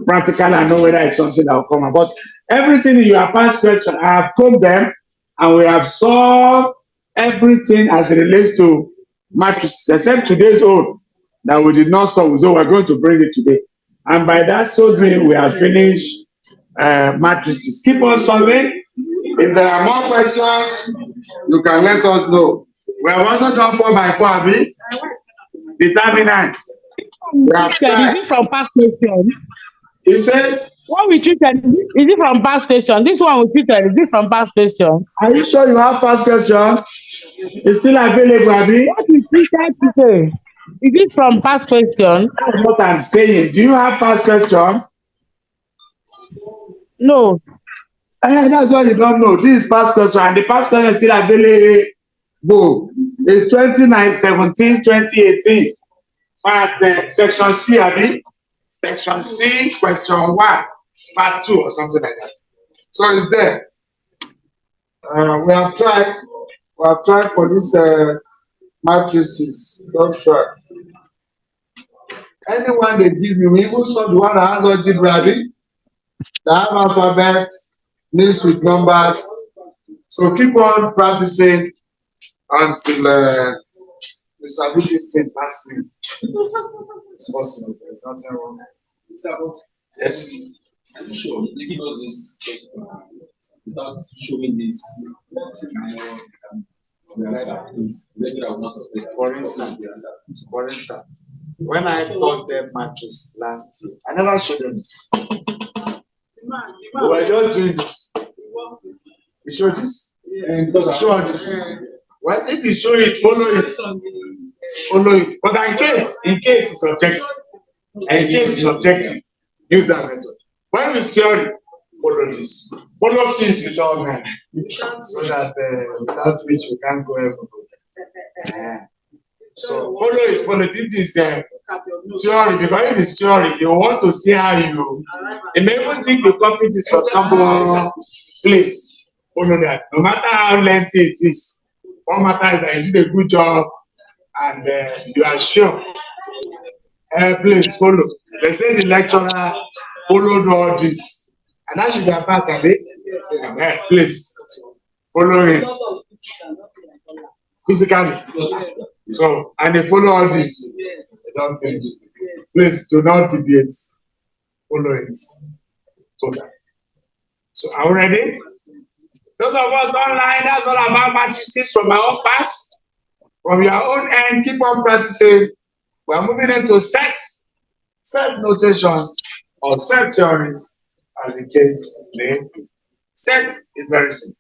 Practical and know whether it's something that will come up. But everything in your past question, I have probed them and we have solved everything as it relates to matrices, except today's own that we did not solve. So we're going to bring it today. And by that so doing, we have finished matrices. Keep on solving. If there are more questions, you can let us know. We have also done 4 by 4, Abi. Determinant. Is it from past question? You said? What we treated, is it from past question? This one we treated, is it from past question? Are you sure you have past question? It's still available, Abi? What we treated today, is it from past question? That's what I'm saying. Do you have past question? No. That's why you don't know. This is past question, and the past question is still available. It's 2017, 2018. But section C, Abi. Section C, question 1, part 2, or something like that. So it's there. We have tried for this matrices. Don't try. Anyone they give you, even so the one that has algebra, the have alphabet, mixed with numbers. So keep on practicing until you sabi this thing pass me. It's possible. There's nothing wrong. Yes. Are you sure? They give us this without showing this. For instance, when I taught them matrices last year, I never showed them this. We were just doing this. You show this? Show this. Well, if you show it, follow it. Follow it. But in case it's objective, use that method. When it's theory, follow this. Follow things with all men. So that without which we can't go everywhere. So follow it. If this theory, because if it's theory, you want to see how you may even think you copy this from somebody. Please follow that. No matter how lengthy it is, what matters is that you did a good job and you are sure. Please follow. They say the lecturer followed all this, and that should be a part of it. Please follow him physically. So, and they follow all this. They don't finish. Please do not deviate. Follow it. So are we ready? Those of us online, that's all about matrices from my own part. From your own end, keep on practicing. We are moving into set notations or set theories, as the case may be. Set is very simple.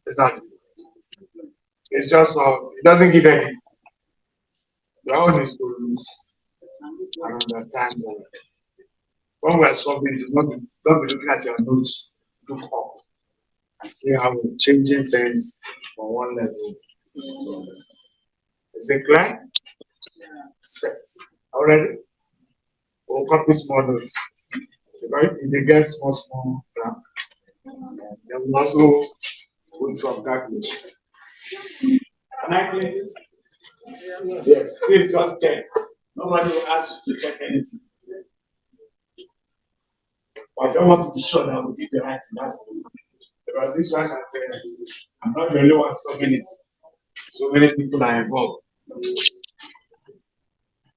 It's not. It's just it doesn't give any. Your own is to lose and understand. When we are solving, don't be looking at your notes. Look up and see how we're changing things from one level to another. Is it clear? Set. Already? We'll copy small notes. Because if they get small blank, then we also put some calculation. Can I clear this? Yes, please just check. Nobody will ask you to check anything. But I don't want to be sure that we did the right thing. That's all. Because this one, I'm not the only one solving it. So many people are involved.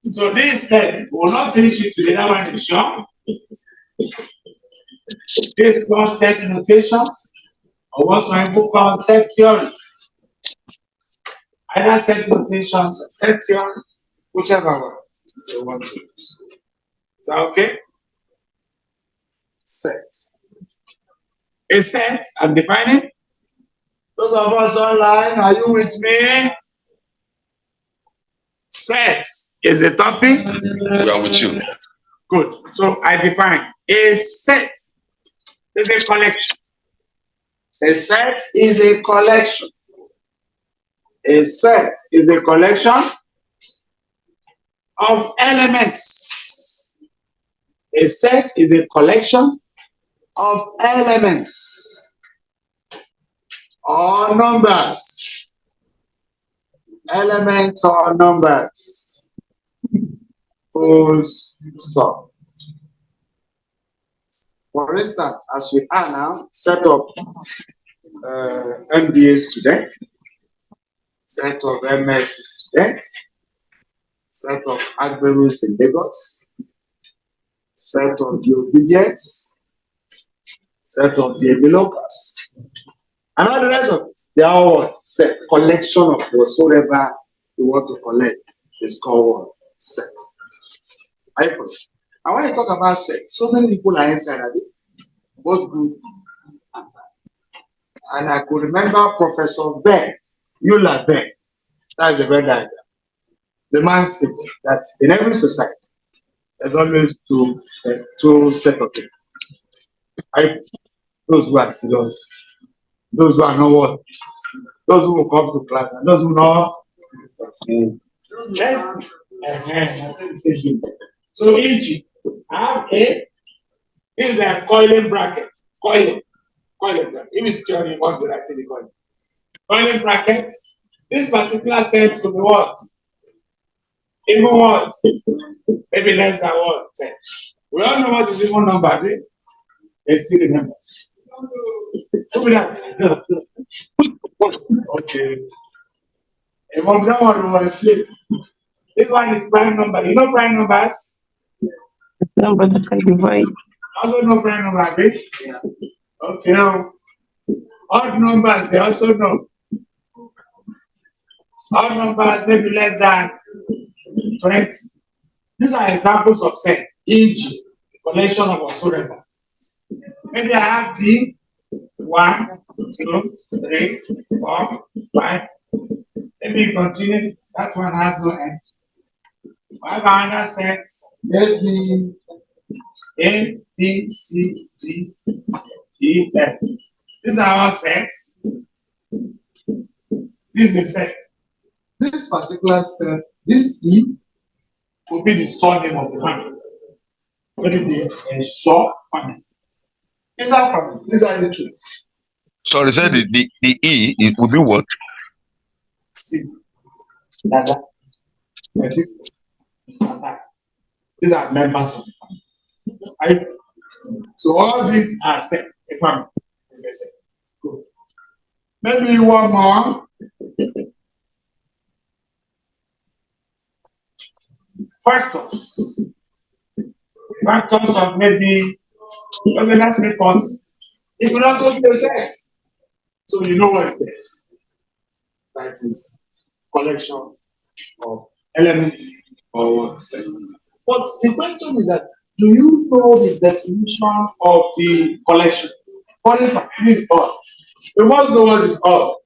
So this set, we will not finish it today. That one is short. This called set notations, or what some people call set theory. Either set notations or set theory, whichever one you want to use. Is that okay? Set. A set, I'm defining. Those of us online, are you with me? Set is a topic. We are with you. Good. So I define a set is a collection. A set is a collection. A set is a collection of elements. A set is a collection of elements or numbers. Elements or numbers. Full stop. For instance, as we are now, set up MBA student, set of MS students, set of Agberus in Lagos, set of the obedience, set of the developers, and all the rest of it. They are what? Set. Collection of whatsoever you want to collect is called what? Set. And when you talk about set, so many people are inside of it, both good and bad. And I could remember Professor Ben, Eula Ben, that's a very diagram. The man stated that in every society, there's always two sets of people. Those who are serious, those who are not what, those who will come to class, and those who not. So e.g., I have a, this is a coiling bracket. Coiling bracket. If it's theory, what's the right thing to call it? Coiling bracket. This particular set could be what? Even what? Maybe less than what? 10. We all know what is even number, right? They still remember. Who be that? Okay. If I'm done, I will explain. This one is prime number. You know prime numbers? Number that I divide. Also know prime number, right? Yeah. Okay. Now, odd numbers, they also know. Odd numbers may be less than 20. These are examples of set, e.g., collection of whatsoever. Maybe I have D, 1, 2, 3, 4, 5. Maybe you continue, that one has no end. I have another set, maybe A, B, C, D, E, F. These are all sets. This is a set. This particular set, this E, will be the surname of the family. Maybe the short family. In that family, these are the two. Sorry, said the E, it will be what? See, Dada. These are members of the family. Right? So all these are set. A family is a set. Good. Maybe one more. Factors. Factors of maybe let's say points. It will also be a set. So you know what it is. That is collection of elements or set. But the question is that, do you know the definition of the collection? For instance, please, all. You must know what is all.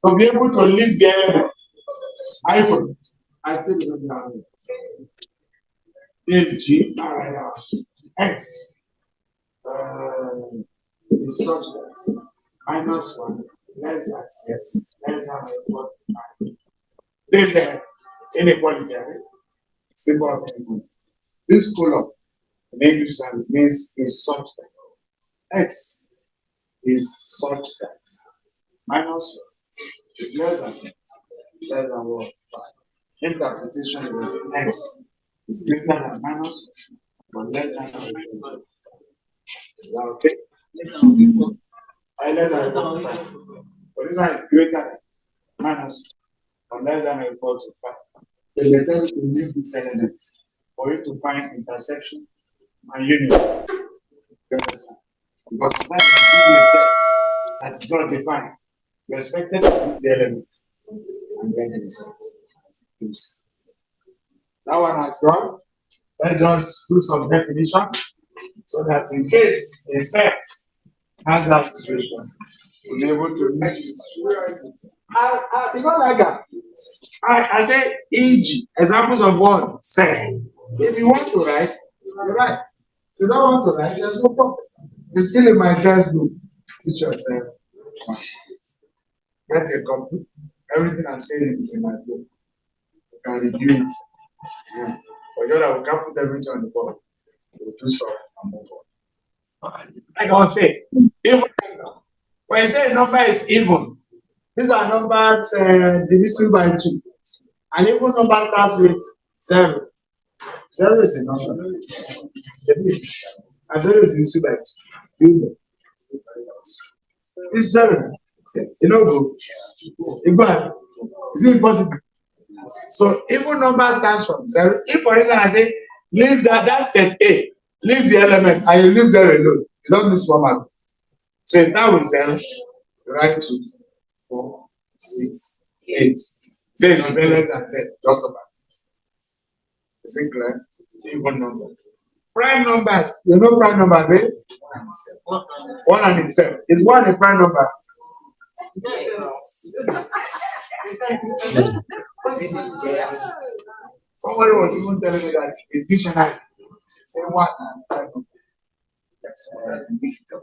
To be able to list the elements. iPhone. I still don't know. This is G, X. Is such that -1, less than 6, less than or equal to 5. This is inequality, symbol of inequality. This column in English language means is such that X is such that -1 is less than X, less than what? 5. Interpretation is that X is greater than -1, but less than or equal to 5. Is that okay? I less than or equal to 5. But this one is greater than -1, or less than or equal to 5. The letter to use this element for you to find intersection and union. Because sometimes you give you a set that is not defined, you expected to use the element and then the result. That one has done. Let's just do some definition so that in case a set has that situation, we'll be able to use it. You know, like that. I say e.g. examples of what set. If you want to write, you write. If you don't want to write, there's no problem. It's still in my textbook. Teach yourself. Get a copy. Everything I'm saying is in my book. You can review it. Yeah. But you know, we can't put everything on the board. We'll do so and move on. Like I was saying, even when you say a number is even, these are numbers divisible by 2. And even number starts with 0. 0 is a number. And 0 is divisible by 2. It's 0. You know, go. Is it impossible? So even number starts from 0. If, for instance, I say, list that's set A, list the element, and you leave 0 alone. You don't miss one mark. So it starts with 0. You write 2, 4, 6, 8. Say it's not less than 10, just about it. Is it clear? Even number. Prime numbers, you know prime number, right? 1 and 7. Is 1 a prime number? Yes. Somebody was even telling me that in dictionary, say 1 and prime number. Yes.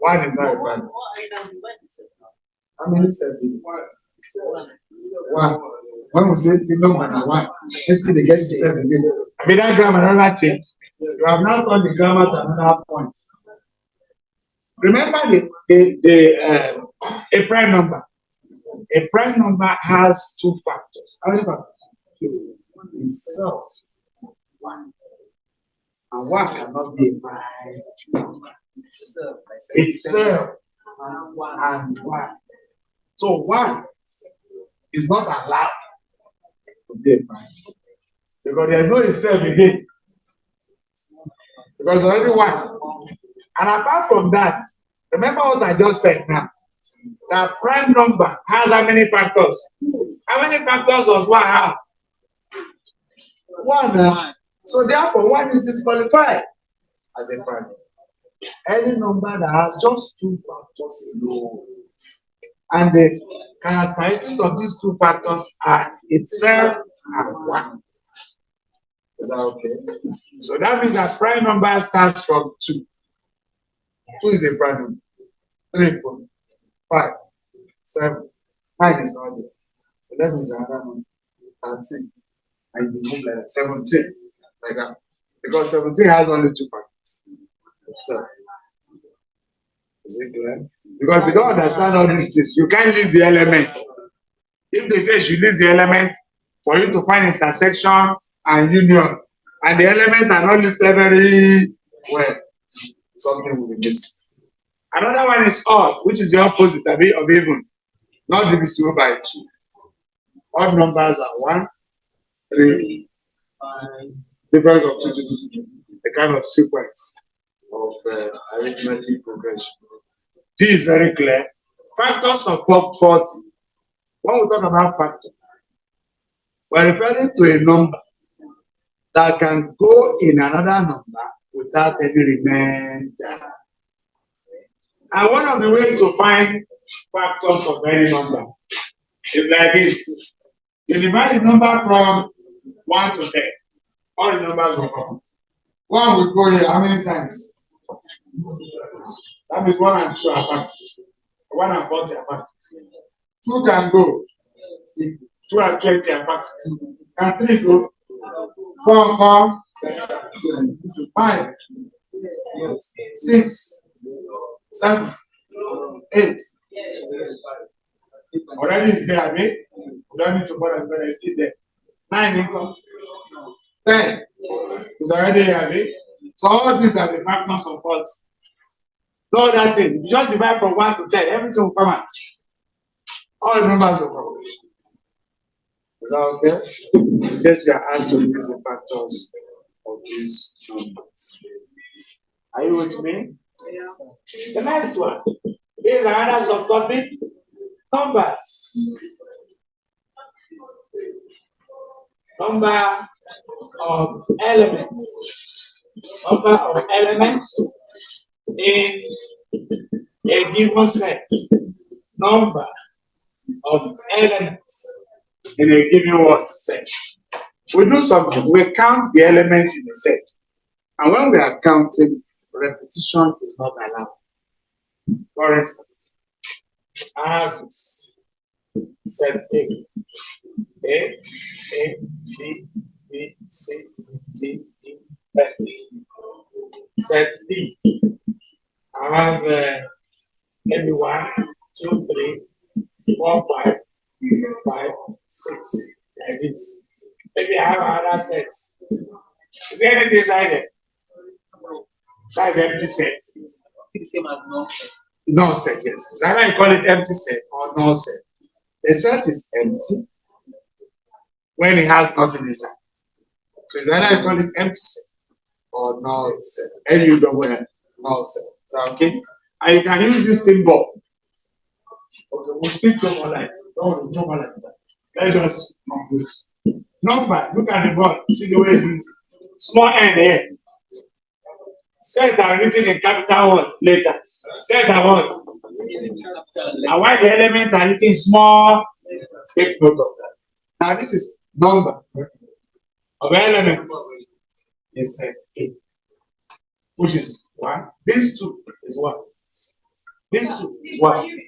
1 is not a prime number. How many 7? 1. When we say the number and 1, instead they get 7 again. I mean that grammar never change. You have now turned the grammar to another point. Remember a prime number. A prime number has 2 factors. How many factors? 2. itself 1. And 1 cannot be a prime number. Itself and 1. So 1 is not allowed to be a prime. Because there is no itself again. Because already 1. And apart from that, remember what I just said now. That prime number has how many factors? How many factors does 1 have? 1. So therefore, 1 is disqualified as a prime. Any number that has just 2 factors alone. And the characteristics of these 2 factors are itself and 1. Is that okay? So that means that prime number starts from 2. 2 is a prime number. 3, 4, 5, 7, 9 is not there. 11 is another number. 13. And you move like that. 17. Like that. Because 17 has only 2 factors. So, is it clear? Because if you don't understand all these things, you can't list the element. If they say you list the element for you to find intersection and union, and the elements are not listed very well, something will be missing. Another one is odd, which is the opposite of even, not divisible by 2. Odd numbers are 1, 3, 5. Difference of 2 to 2 to 2. A kind of sequence of arithmetic progression. This is very clear. Factors of 40. When we talk about factor, we're referring to a number that can go in another number without any remainder. And one of the ways to find factors of any number is like this. You divide the number from 1 to 10. All the numbers will come. 1 will go here how many times? That means 1 and 2 are factors. 1 and 40 are factors. 2 can go. 2 and 20 are factors. Can 3 go? 4 come. 5, 6, 7, 8. Already it's there, I mean. We don't need to bother, but it's still there. 9 income. 10 is already here, I mean. So all these are the factors of what? No other thing. You just divide from 1 to 10, everything will come out. All the numbers will come. Is that okay? In case you are asked to list the factors of these numbers. Are you with me? Yes. The next one. Here is another subtopic. Numbers. Number of elements. Number of elements in a given set. Number of elements in a given what set. We do something. We count the elements in the set. And when we are counting, repetition is not allowed. For instance, I have this set A. A, B, B, C, D, E, F. Set B. I have maybe 1, 2, 3, 4, 5, 5, 6. Like this. Maybe I have another set. Is there anything inside there? That's empty set. It's the same as null set. Null set, yes. So either you call it empty set or null set. The set is empty when it has nothing inside. So it's either you call it empty set or null set. N-U-double-N, null set. Is that okay? And you can use this symbol. Okay, we'll still draw more like that. Let's just conclude. Number, look at the board. See the way it's written. Small n here. Set are written in capital letters. Set are what? And why the elements are written small, take note of that. Now this is number of elements in set A, which is 1. This 2 is 1. This 2 is 1.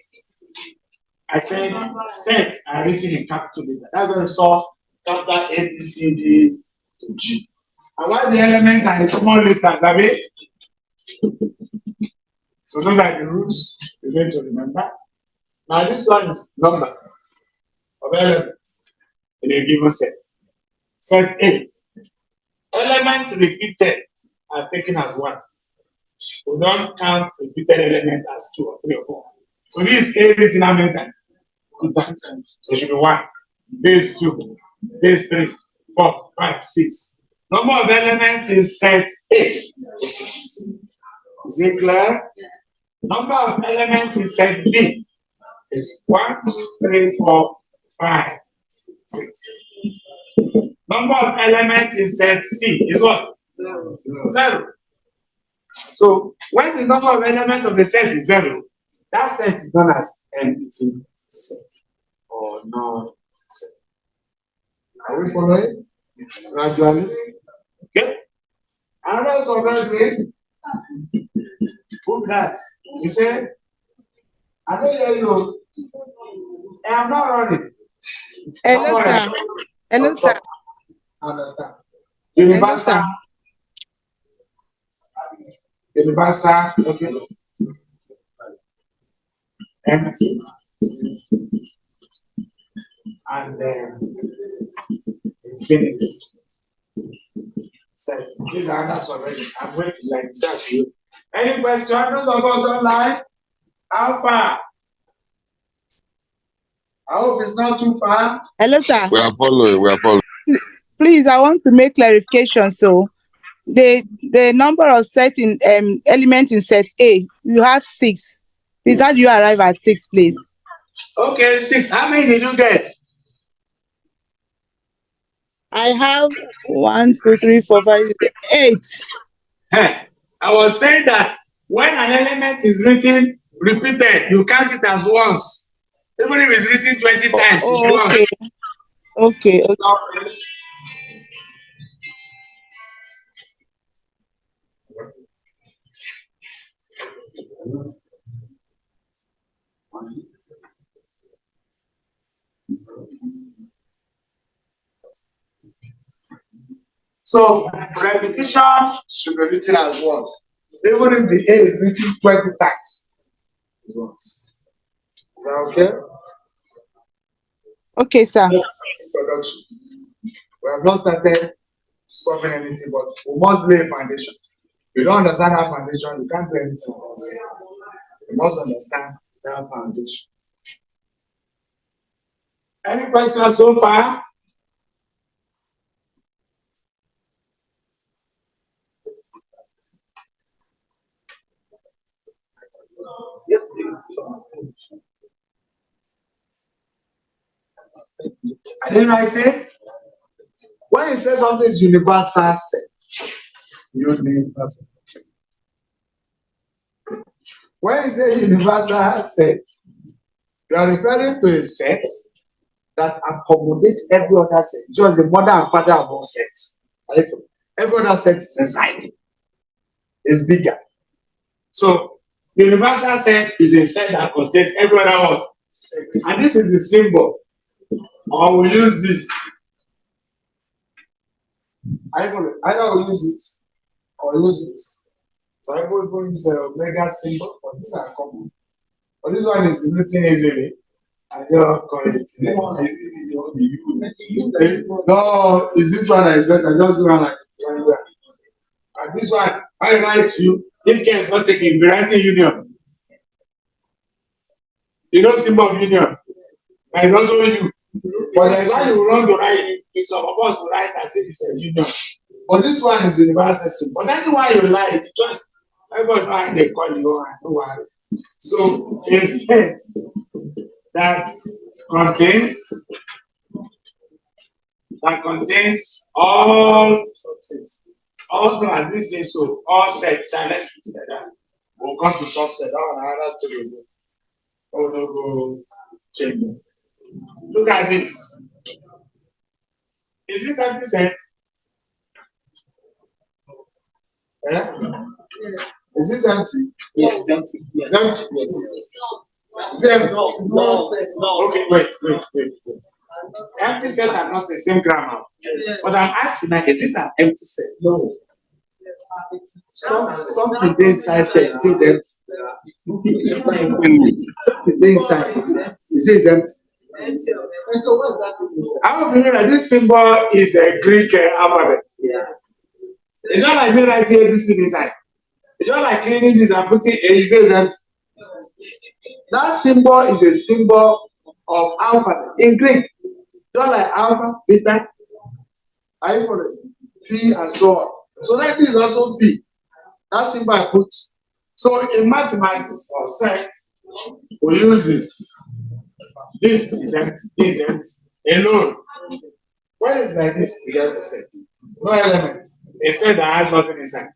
I said set are written in capital letters. That's why I saw capital A, B, C, D to G. And why the elements are in small letters, I mean? So those are the rules you're going to remember. Now this one is number of elements in a given set. set A. Elements repeated are taken as 1. We don't count repeated element as 2 or 3 or 4. So this A is in how many times? 2 times. So it should be 1. Base 2. Base 3. 4. 5. 6. Number of elements in set A is 6. Is it clear? Number of elements in set B is 1, 2, 3, 4, 5, 6. Number of elements in set C is what? 0. So when the number of elements of a set is 0, that set is known as empty set or null set. Are we following? Gradually. Okay. Another subject. Who that? You say, I don't hear you. I'm not running. Hello, sir. Hello, sir. Understand. Hello, sir. Universal, okay. Empty. And infinite. So these are others already. I'm waiting like that. Any question? Those of us online? How far? I hope it's not too far. Hello, sir. We are following. We are following. Please, I want to make clarification. So, the number of set in elements in set A, you have 6. Please, how do you arrive at 6, please? Okay, 6. How many did you get? I have 1, 2, 3, 4, 5, 8. I was saying that when an element is written repeated, you count it as once. Even if it's written 20 times, it's okay. Okay. So repetition should be written as what? Even if the A is written 20 times. Is that okay? Okay, sir. Production. We have not started solving anything, but we must lay a foundation. If you don't understand that foundation, you can't do anything about it. You must understand that foundation. Any questions so far? I didn't write it. When it says something is universal set, universal. When it says universal set, you are referring to a set that accommodates every other set. Just the mother and father of all sets. Every other set is inside. It's bigger. So universal set is a set that contains every other one. And this is the symbol. Or we use this. Either we use it or use this. So people use a omega symbol, but these are common. But this one is written easily. I just call it. No, is this one that is better? Just one like one. And this one, I write to you. If care is not taken, be writing union. You know symbol of union. That is also you. But there's why you run to write it. Some of us will write as if it's a union. But this one is universal symbol. But anyone you like, just everybody know they call you. No worry. So a set that contains all subsets. Also, as we say so, all sets shall let's put together. We'll come to subset. That one another story. Oh no, go change. Look at this. Is this empty set? Yeah? Is this empty? Yes, it's empty. Yes. It's empty. Yes. Is it empty? No. Okay, wait. Empty set are not the same grammar. Yes. But I'm asking now, is this an empty set? No. Something inside set is empty. Something inside. Is it empty? So what's that? I would believe that this symbol is a Greek alphabet. Yeah. It's not like me writing ABC inside. It's not like cleaning this and putting A. It says empty. That symbol is a symbol of alphabet in Greek. Just like alpha, beta, I for phi, and so on. So that is also phi. That symbol I put. So in mathematics or science, we use this. This is empty. This is empty. Alone. When it's like this, it's empty set. No element. A set that has nothing inside.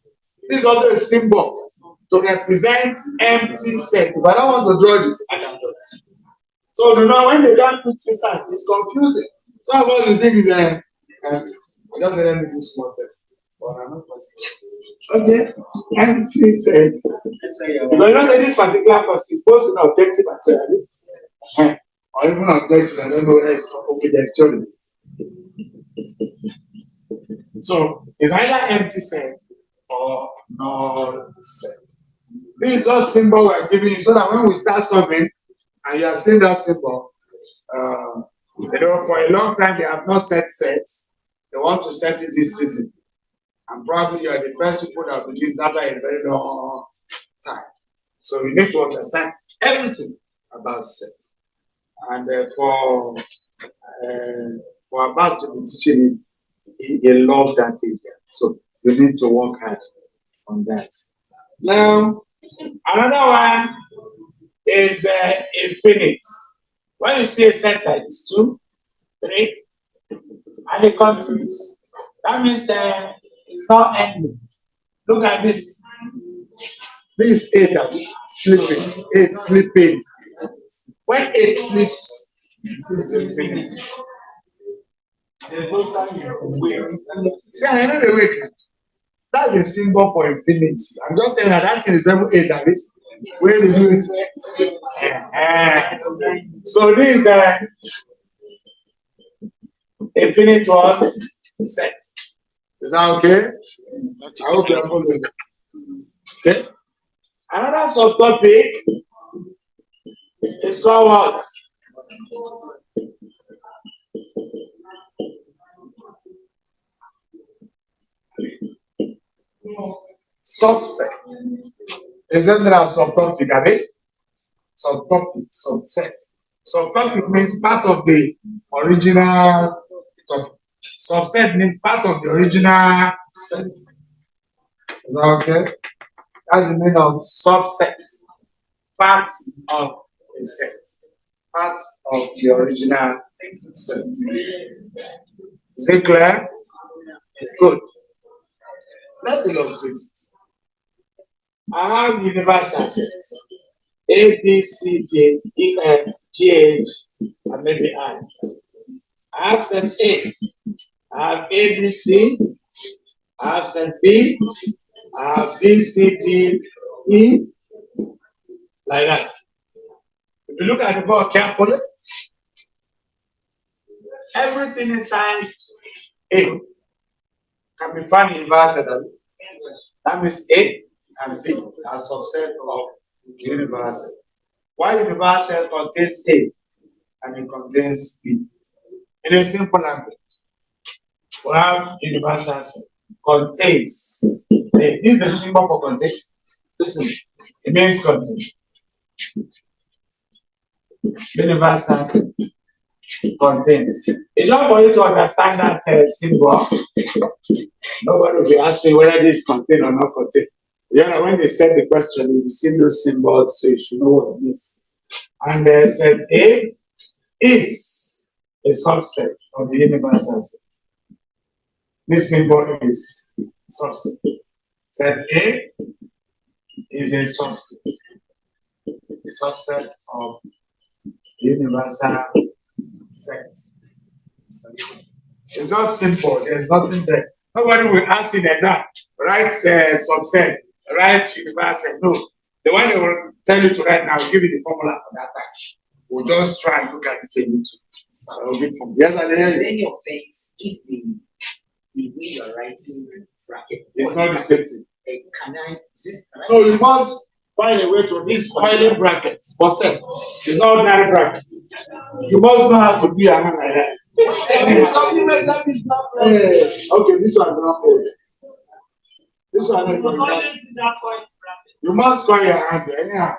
This is also a symbol to represent empty set. If I don't want to draw this, I can draw this. So you know when they don't put inside, it's confusing. So about the thing is empty. I just let me do small text. Okay, empty set. But you know that this particular course is both an objective and theory. Or even objective, I don't know whether it's okay, there's theory. So it's either empty set or null set. This is just symbol we're giving you so that when we start solving and you are seeing that symbol, you know, for a long time they have not set sets. They want to set it this season. And probably you are the first people that have been doing data in a very long time. So you need to understand everything about set. And for Abbas to be teaching it, he loves that area. So you need to work hard on that. Now, another one is infinite. When you see a set like this, 2, 3, and it continues, that means it's not ending. Look at this. This is 8 sleeping. 8 sleeping. When 8 sleeps, it's infinite. There's no time you wake. See, I know the wake. That's a symbol for infinity. I'm just telling you that thing is level 8 at least. Where they do it. So this is infinite what? Set. Is that okay? I hope you're following. Okay. Another subtopic is called what? Subset. Isn't there a subtopic, Abby? Subtopic, subset. Subtopic means part of the original topic. Subset means part of the original set. Is that okay? That's the meaning of subset. Part of a set. Part of the original set. Is it clear? Good. Let's illustrate it. I have universal sets. A, B, C, D, E, F, G, H, and maybe I. I have set A. I have A, B, C. I have set B. I have B, C, D, E. Like that. If you look at the board carefully, everything inside A can be found universally. That means A and B are subset of universal. Why universal contains A and it contains B? In a simple language, we have universal set contains. This is a symbol for contain. Listen, it means contain. Universal set contains. It's not for you to understand that symbol. Nobody will be asking whether this contain or not contain. Yeah, when they said the question, you will see those symbols, so you should know what it means. And they said A is a subset of the universal set. This symbol is subset. Set A is a subset. The subset of the universal set. It's not simple, there's nothing there. Nobody will ask in the exam, write subset, write universal. No. The one they will tell you to write now, will give you the formula for that time. We'll just try and look at it in YouTube. So, yes, I hear you. Is any offense if the way you're writing bracket? It's not the same thing. Can I? No, you must find a way to these coiling brackets for set. It's not ordinary bracket. You must know how to do your hand like that. Okay, this one not hold. This one you must coil your hand anyhow.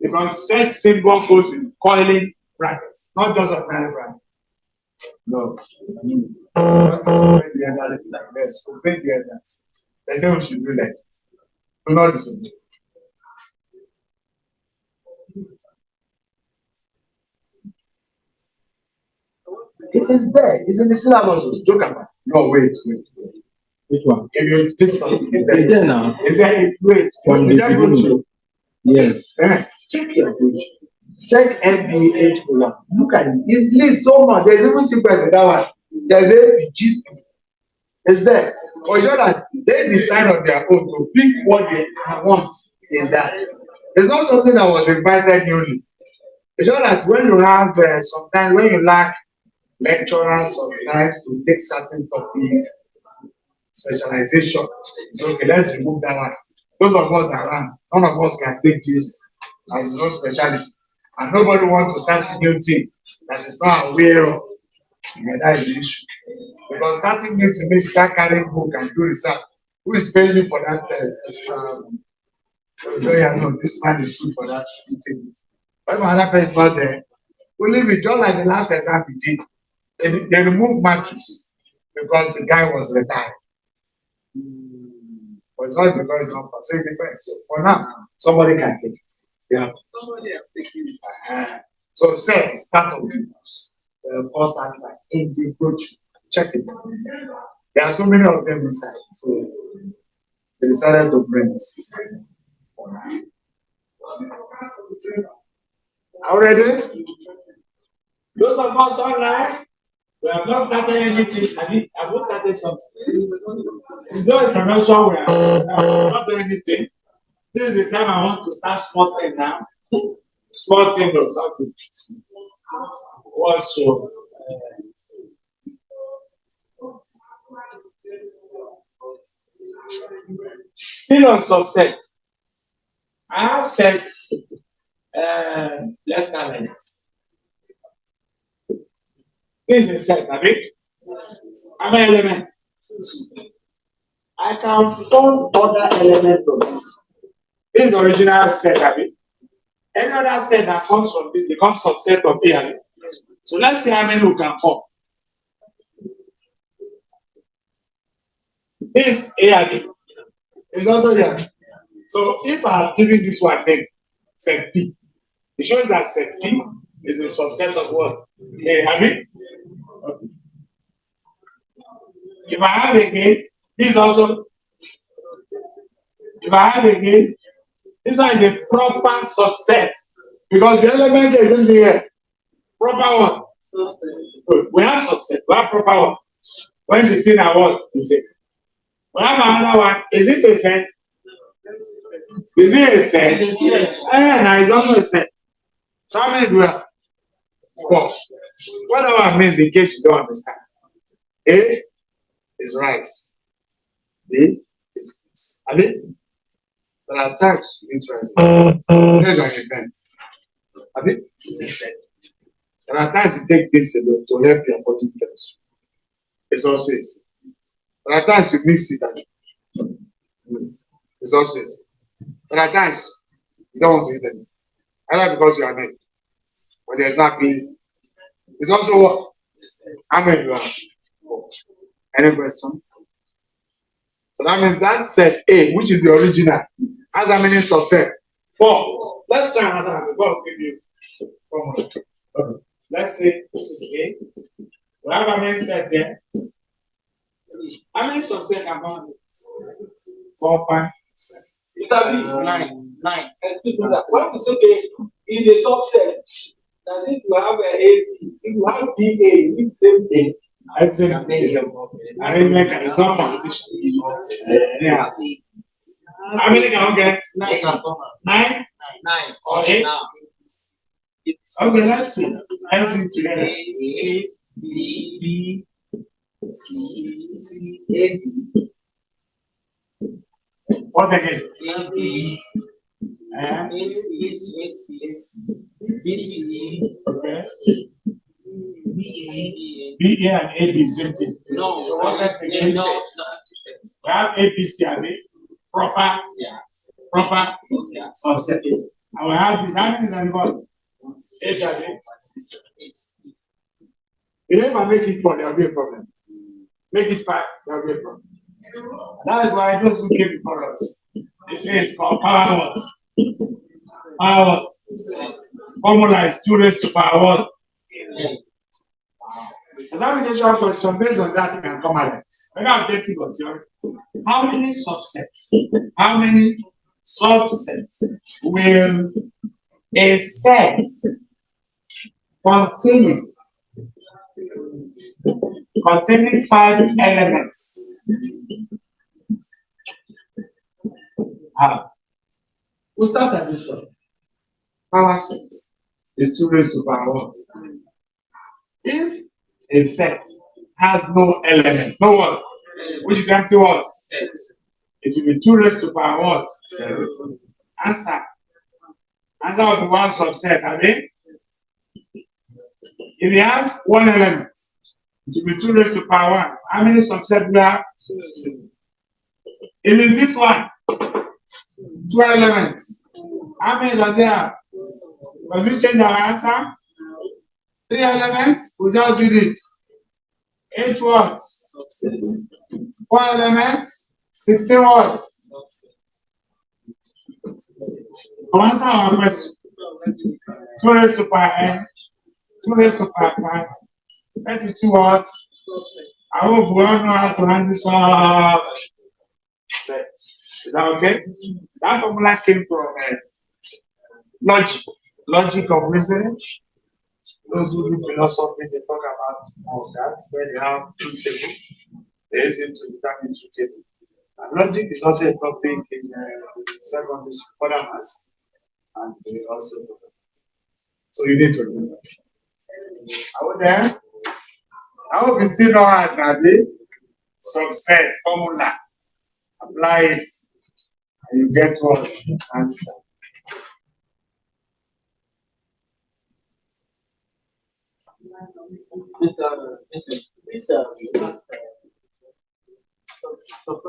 Because set symbol goes in coiling brackets, not just ordinary bracket. No. Not separate the other like this. Obey the others. They say we should do like this. Do not disobey. It is there. It's in the syllabus. Joke about it. No, wait. Which one? If you this one is there now. Is there? Wait. From the beginning. Yes. Check your approach. Check MBH one. Look at it. It's list so much. There's even sequence in that one. There's APG. It's there. For sure that they decide on their own to pick what they want in that. It's not something that was invited newly. It's sure that when you have sometimes when you lack lecturers sometimes to take certain topic specialization. So okay, let's remove that one. Those of us around, none of us can take this as his own specialty. And nobody wants to start a new thing that is not aware of. Yeah, that is the issue. Because starting new to means start carrying book and do research. Who is paying you for that extra? No, this man is good for that. When another person is not there, we leave it just like the last exam we did. They remove matrices because the guy was retired. But it's not because it's not for so it depends. So for now, somebody can take it. Yeah. Somebody have taken it. So set is part of the course outline in the approach. Check it. There are so many of them inside. So they decided to bring this. Already? Those of us online, we have not started anything. Have not started something. It's not introduction. We have not done anything. This is the time I want to start small thing now. Small thing does not do. Also, still on subset. I have set let's start like this. This is set, right? How many elements? I can form other elements from this. This is original set, right? Any other set that comes from this becomes subset of A, right? So let's see how many we can form. This A and B is also here. So if I have given this one name, set P, it shows that set P is a subset of what? A, have it? Okay. If I have again, this also. If I have again, this one is a proper subset because the element is in the air. Proper one. Good. We have subset. We have proper one. When the thing I want is the same. We have another one. Is this a set? Is it a set? Yes. Now it's also a set. So how many do we have? 4. What that one means in case you don't understand. A is rice. B is beans. I mean, there are times you need rice. There's an event. I mean, it's a set. There are times you take beans alone to help your body chemistry. It's also a set. There are times you mix it and it's also a set. There are times you don't want to eat anything. Either because you are naked, but there's not being. It's also what? How many do you have? 4. Any question? So that means that set A, which is the original, has how many subset? 4. Let's try another one. We're going to give you 4 more. Okay. Let's say this is A. We have how many sets here? How many subset are found? 4, 5, 6. It can be 9. What is okay in the subset? That if you have a if you have BA, it's the same thing. I think arrangement is not competition. Yeah. How many can we get? 9? 9 or 8? Okay, let's see. Let's do it together. A, B, C, A, B. What again? A, B, BC. Okay. BA. B, A, and A, B, same thing. No. So what else again? No. We have APC, I mean, proper subset. And we have this, how many is on board? 8, I mean. If I make it 4, there will be a problem. Make it 5, there will be a problem. That is why those who came before us, they say it's called power what? Power what? Formula is 2 raised to power what? Examination question based on that can come at it. Whether objective or theory. How many subsets? How many subsets will a set containing 5 elements have? We'll start at this one. Power set is 2 raised to power what? If a set has no element, no what? Which is empty what? It will be 2 raised to power what? 0. Answer. Answer will be 1 subset, have you? If it has 1 element, it will be 2 raised to power 1. How many subsets do we have? 2. If it's this one, 2 elements. How many does it have? Does it change our answer? 3 elements, we just did it. 8 words. 4 elements, 16 words. To answer our question, 2 raised to power n, 2 raised to power 5, 32 words. I hope we all know how to handle such sets. Is that okay? That formula came from logic of reasoning. Those who do philosophy, they talk about more of that, where they have truth table. They use it to determine truth table. And logic is also a topic in secondary school, further maths, and they also do that. So you need to remember. Are we there? I hope you still know how to be subset formula. Apply it, and you get what? Answer.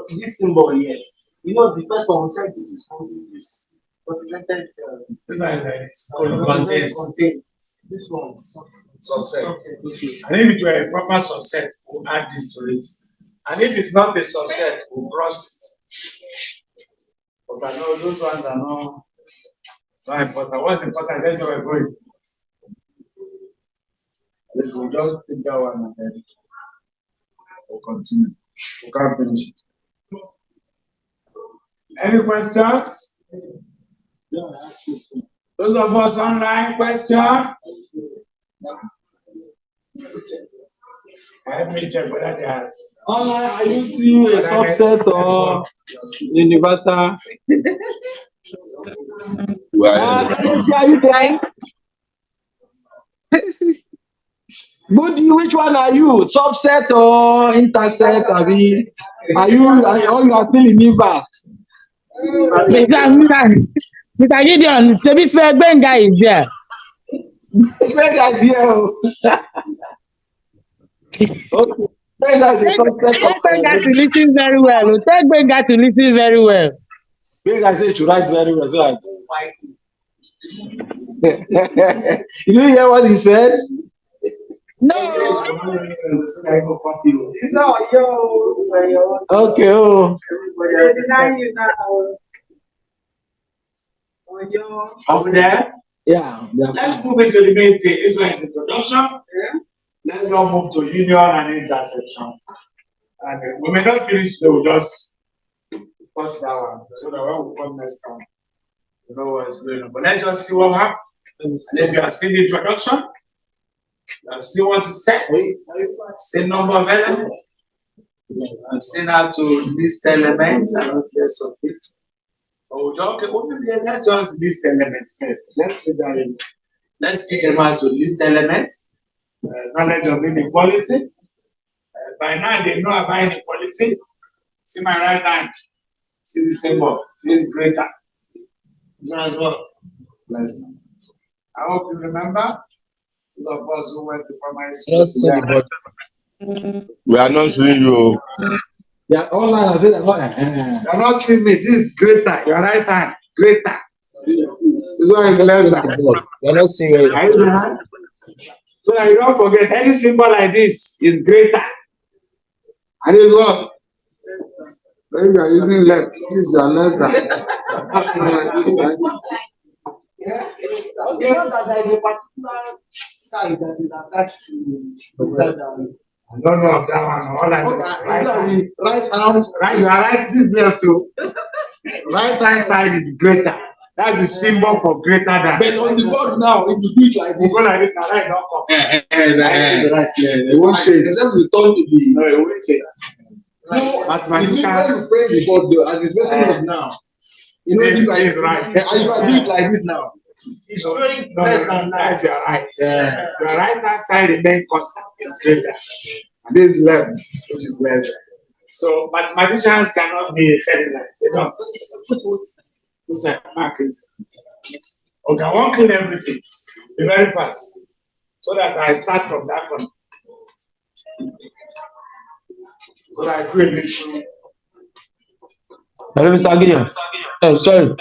This symbol here, you know, the first one said it is this represented. This one contains. This one Subset. And if it were a proper subset, we'll add this to it. And if it's not a subset, we'll cross it. But I know those ones are not so important. What's important? That's where we're going. We'll just take that one and then we'll continue. We can't finish it. Any questions? Those of us online, question? Let me check whether they are Online, are you doing a subset or universal? Are you there? Budi, which one are you? Subset or interset? Are you or you are still in universe? Mr. Gideon, to be fair, Benga is there. Benga is here. Okay. Benga is a subset. Take Benga to listen very well. Take Benga to listen very well. Benga said to write very well. So you didn't hear what he said? No. Okay. Oh. Over there? Yeah. Let's move into the main thing. This one is introduction. Yeah. Let's now move to union and intersection. And we may not finish today, we'll just touch that one. So that when we come next time, you know what's going on. But let's just see what happens. As you have seen the introduction, you have seen what to say, seen number of elements, I've seen how to list elements and list of it. Okay, let's just list elements first. Let's do that in. Let's teach them how to list elements, knowledge of inequality. By now they know about inequality. See my right hand. See the symbol. This is greater. This one is what? Less than. I hope you remember. Those of us who went to primary school. Just see the bottom. We are not seeing you. They are all lines. They are not. You're not seeing me. This is greater. Your right hand. Greater. This one is less than. We're not seeing where Are you behind? So that you don't forget, any symbol like this is greater. And this what? When you are using left, this is your less than. Okay, not that there is a particular side that is attached to that. I don't know of that one. All I know is right hand. Right hand. Right, you are right. This left too. Right hand side is greater. That's the symbol for greater than. But on the board now, if you do it like You this, go like this, now right don't come. right, It won't change. except we turn to the. No, it won't change. No, you see when you Mathematicians. frame the board though, as it's making us now. You know, This you like is right. and you can do it like this now. It's showing No, less than that. that's your right. Your right hand side remain constant is greater. And this left, which is less. So mathematicians cannot be very like they don't. Listen, mark it. Okay, I won't clean everything. Be very fast. So that I start from that one. So that I do a little. Hello, Mr. Gideon. Sorry.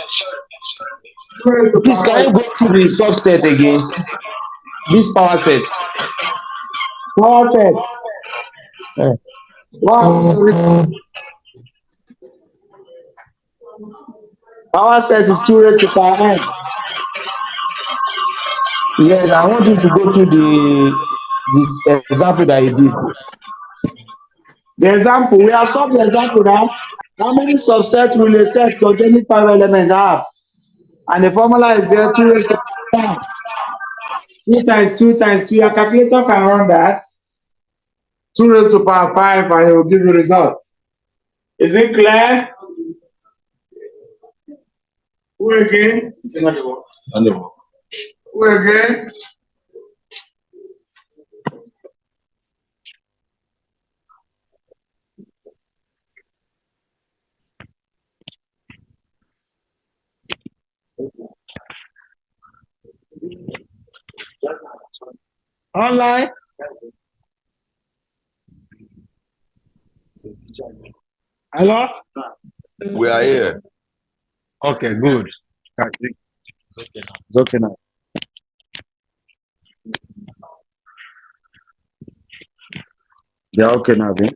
Please, can you go through the subset again? This power set. Power set. Power set is 2 raised to power n. Yes, I want you to go through the example that you did. The example, we have solved the example now. How many subsets will a set containing 5 elements have? And the formula is there 2 raised to power 2 times 2 times 2. Your calculator can run that. 2 raised to power 5 and it will give you result. Is it clear? Who again? It's another one. Who again? Online. Hello? We are here. Okay, good. It's okay now. They are okay now, then.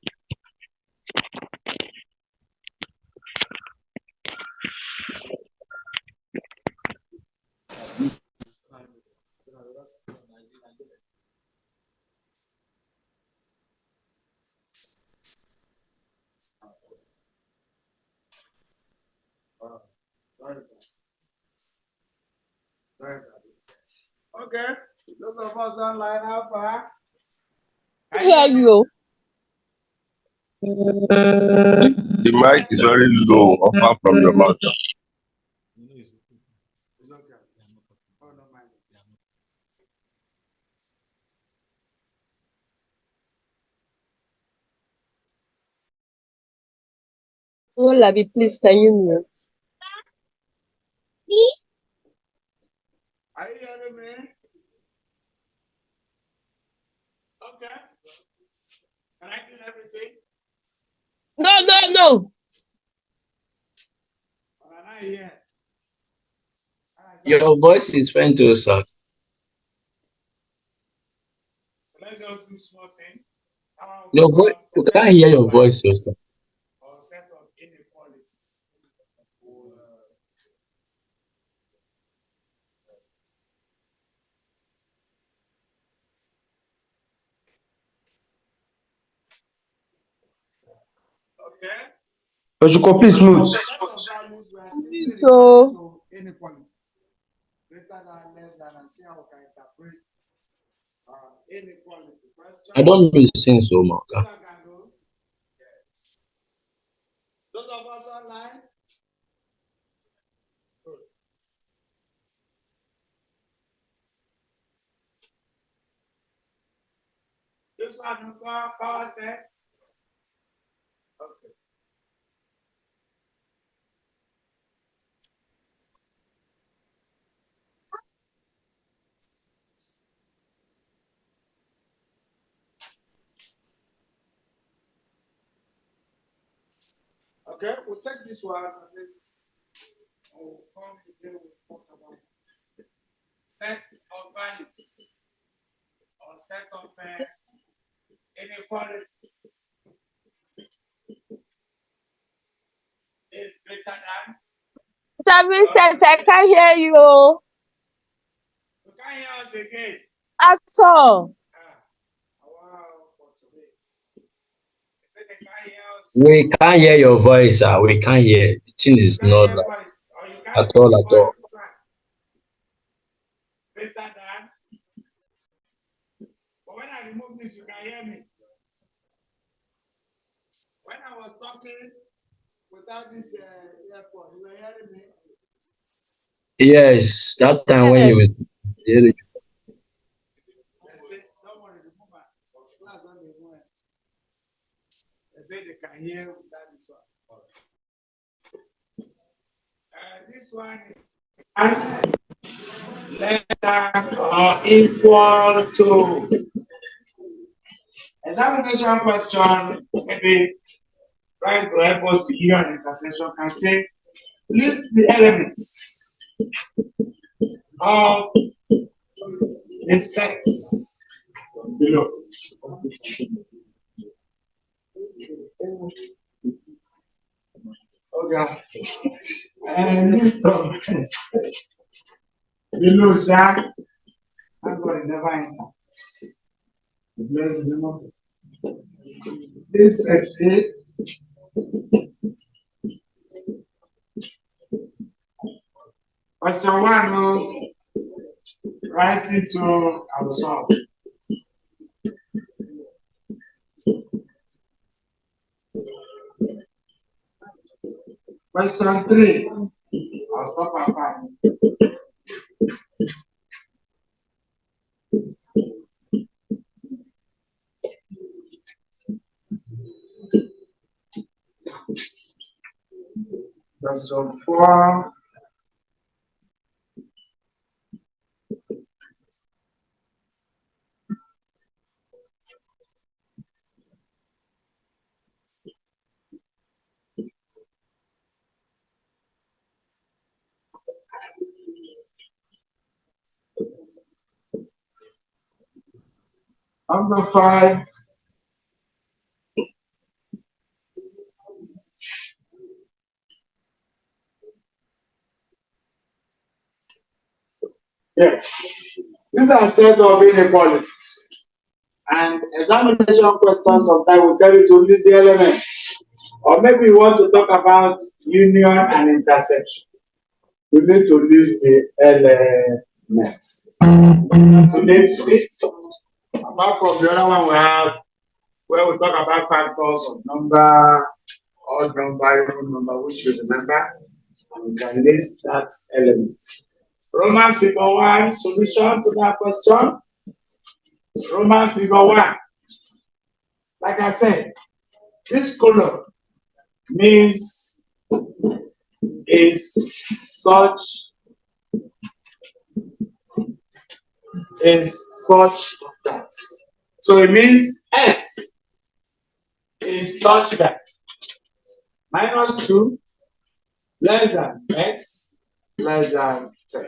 Okay. Those of us online, how far? I hear you. The mic is very low, far from your mouth. It's okay. Oh, no mind. Oh, Labi, please, can you mute? Are you hearing me? Okay. Can I clean everything? No. Or am I here? Your voice is faint to us, sir. Let's just do small thing. Your voice, you can't hear your voice, sir. Or set of inequalities. Okay. But you could please mute. So, Inequalities. Greater than, less than, and see how we can interpret inequality question. I don't know you sing so much. Those of us online. Good. This one we call power set. Okay. Okay, we'll take this one and this. We'll come again, we'll talk about sets of values or set of inequalities is greater than. Mr. Vincent, I can't hear you You can't hear us again. at all. Wow, for today. They say they can't hear us. We can't hear your voice, sir. We can't hear. The thing is You can't not hear like voice, or you can't at see all, the at voice. all. Greater than. But when I remove this, you can hear me. When I was talking without this earphone, you were hearing me. Yes, that time when you Yes. was hearing. They say, don't worry, remove it. Class on the way. They say they can hear without this one. This one is lesser or equal to. Examination question, maybe trying to help us to hear an intersection, can say, list the elements of the sets below. Okay. And list of sets below, sir. I'm going to never enter. Bless the Lord. This is it. Question 1, write it to our song. Question 3, I'll stop at 5. Question 4. Number 5. Yes. These are set of inequalities. And examination questions sometimes will tell you to list the element. Or maybe you want to talk about union and intersection. You need to list the elements. To name it, apart from the other one we have, where we talk about factors of number, odd number, even number, which you remember, and you can list that element. Roman figure 1, solution to that question. Roman figure 1. Like I said, this color means is such that. So it means x is such that minus 2 less than x less than 10.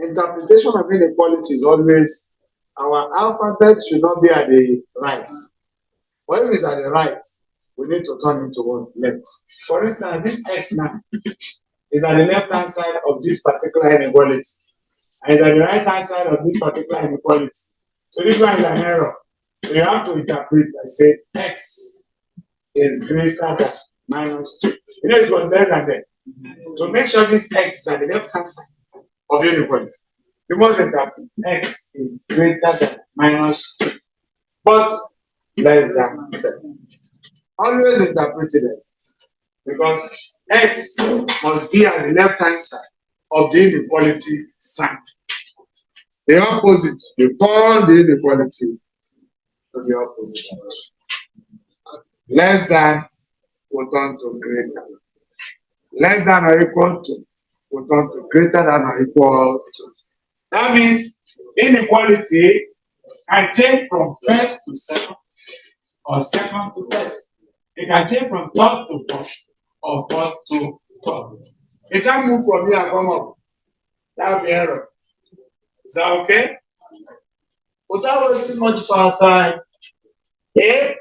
Interpretation of inequality is always our alphabet should not be at the right. When it is at the right, we need to turn into one left. For instance, this x now is at the left hand side of this particular inequality, and is at the right hand side of this particular inequality. So this one is an error. So you have to interpret by saying x is greater than minus 2. You know it was less than that. To make sure this x is at the left hand side of the inequality, you must interpret x is greater than minus 2, but less than 10. Always interpret it because x must be at the left hand side of the inequality sign. The opposite, you turn the inequality to the opposite. Less than will turn to greater. Less than or equal to will turn to greater than or equal to. That means inequality can change from first to second or second to first. It can change from third to fourth or 4 to 12. You can't move from here and come up. That'll be error. Is that okay? Without wasting much of our time. A.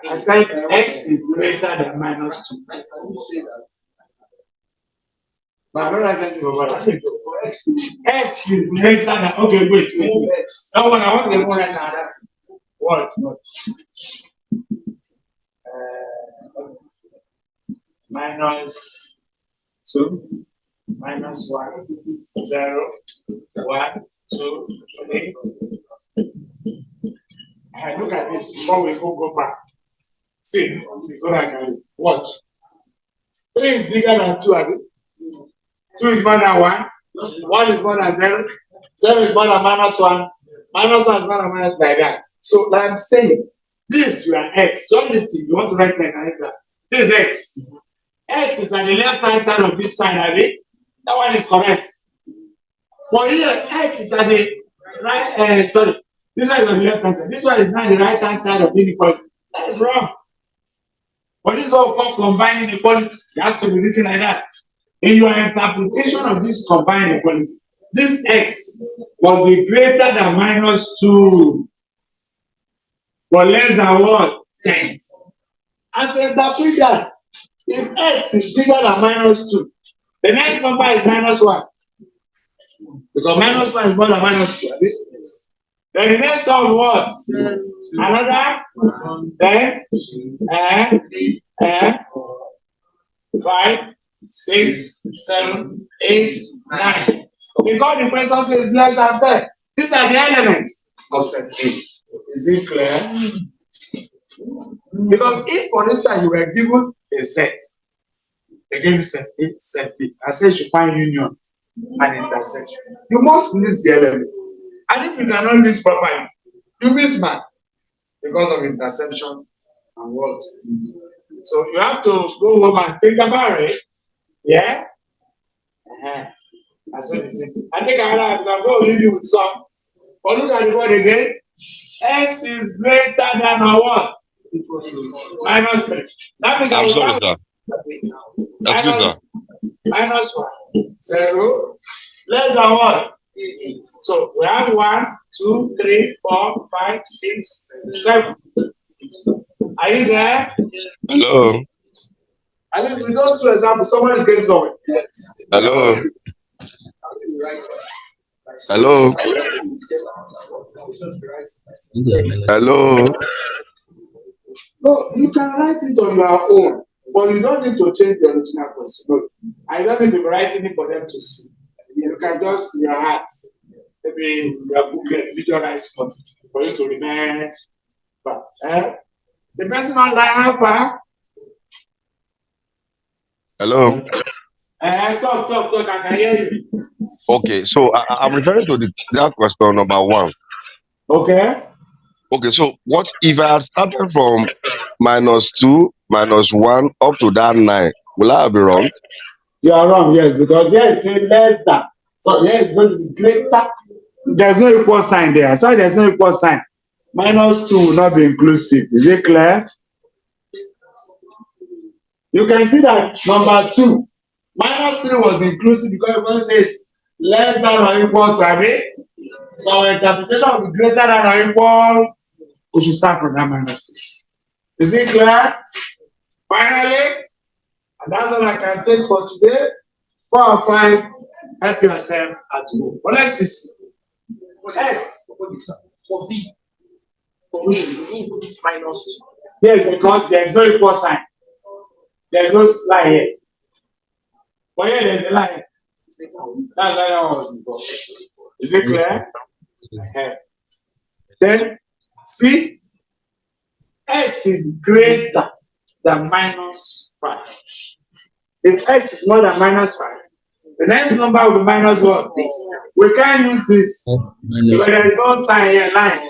I said x is greater than minus 2. But I'm not getting over that. X is greater than, okay, wait. No one, I want the one right now. What? Minus 2, minus 1, 0, 1, 2, 3. Look at this before we go back. See, so I can watch. 3 is bigger than 2, I think. 2 is more than 1. 1 is more than 0. 0 is more than minus 1. Minus 1 is more than minus like that. So, like I'm saying, this you are x. Don't listen. You want to write like that. This is x. X is on the left hand side of this side, I mean. That one is correct. But here, x is at the right. Sorry, this one is on the left hand side. This one is not the right hand side of the inequality. That is wrong. But this is what we call combined inequality. It has to be written like that. In your interpretation of this combined inequality, this x must be greater than minus 2, but less than what? 10. And to interpret that, if x is bigger than minus 2, the next number is minus 1. Because minus 1 is more than minus 2. Then the next one is what? Another? Then 5, 6, 7, 8, 9. Because the question says less than 10. These are the elements of set A. Is it clear? Because if, for instance, you were given a set, they gave you set A, set B, and say you should find union and intersection, you must list the element. And if you cannot list properly, you miss mark because of intersection and what. So you have to go home and think about it. Yeah? That's what it is. I think I can go leave you with some. But look at the word again. X is greater than or what? Minus 3. That means I'm sorry, sir. Minus 1. 0. Less than what? So we have 1, 2, 3, 4, 5, 6, 7. Are you there? Hello. At least with those 2 examples, someone is getting somewhere. Hello. Hello. Hello. No, you can write it on your own, but you don't need to change the original question. No, I don't need to be writing it for them to see. You can just your heart, maybe your booklet, visualize for you to remember. The person on line, how far? Hello. Talk. I can hear you. Okay, so I'm referring to that question number 1. Okay. Okay, so what if I had started from minus 2, minus 1 up to that 9? Will I be wrong? You are wrong, yes, because there is a less than. So there is going to be greater. There's no equal sign there. Sorry, there's no equal sign. Minus 2 will not be inclusive. Is it clear? You can see that number 2, minus 3 was inclusive because it says less than or equal to a. So our interpretation will be greater than or equal. We should start from that minus 3. Is it clear? Finally, and that's all I can take for today. 4 and 5, help yourself at home. But let's see. X. For B. For me, we need minus 2. Yes, because there is no equal sign. There's no line here. But here there's a line. That's how I was involved. Is it clear? Then, see, x is greater than minus 5. If x is more than minus 5, the next number will be minus what? We can't use this. Because there is no sign here, line.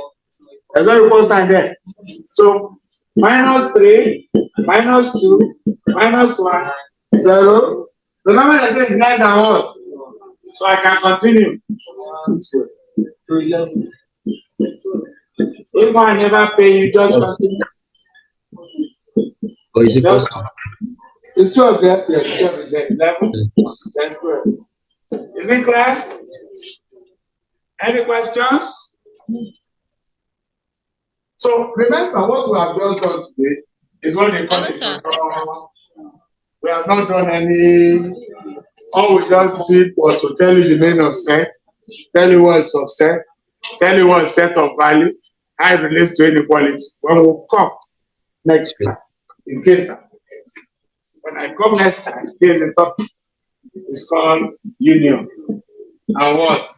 There's no equal sign there. So, minus 3, minus 2, minus 1, 0. Remember I say it's less than what? So I can continue. If I never pay you, just continue. Or is it custom? It's 12 there. Yes, 12 is there. 11, then 12. Is it clear? Any questions? So remember what we have just done today is what they call it. We have not done any. All we just did was to tell you the meaning of set, tell you what is subset, tell you what set of value, how it relates to inequality. When we come next time, in case when I come next time, here's a topic. It's called union. And what?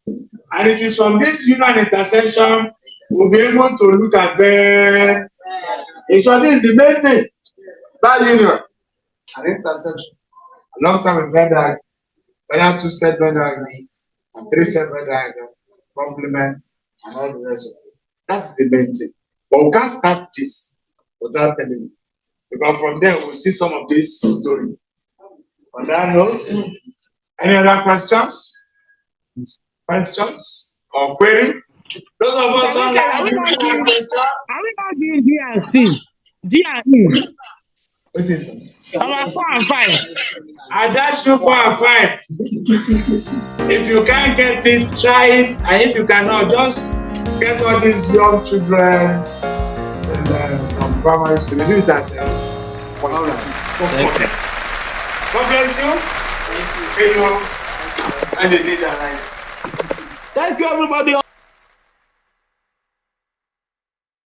And it is from this union and intersection we'll be able to look at the. So this is the main thing. That union and intersection. Alongside with Venn diagram, whether 2 set Venn diagrams and 3 set Venn diagram, complement, and all the rest of it. That's the main thing. But we can't start this without telling you. Because from there we'll see some of this story. On that note, any other questions? Questions or query? Those of us Are we not doing D and C? D and E. What is it? About 4 and 5. And that's you 4 and 5. If you can't get it, try it. And if you cannot, just get all these young children and some primary school. Do it as a all right. God bless you. See you. And the leader. Thank you, everybody.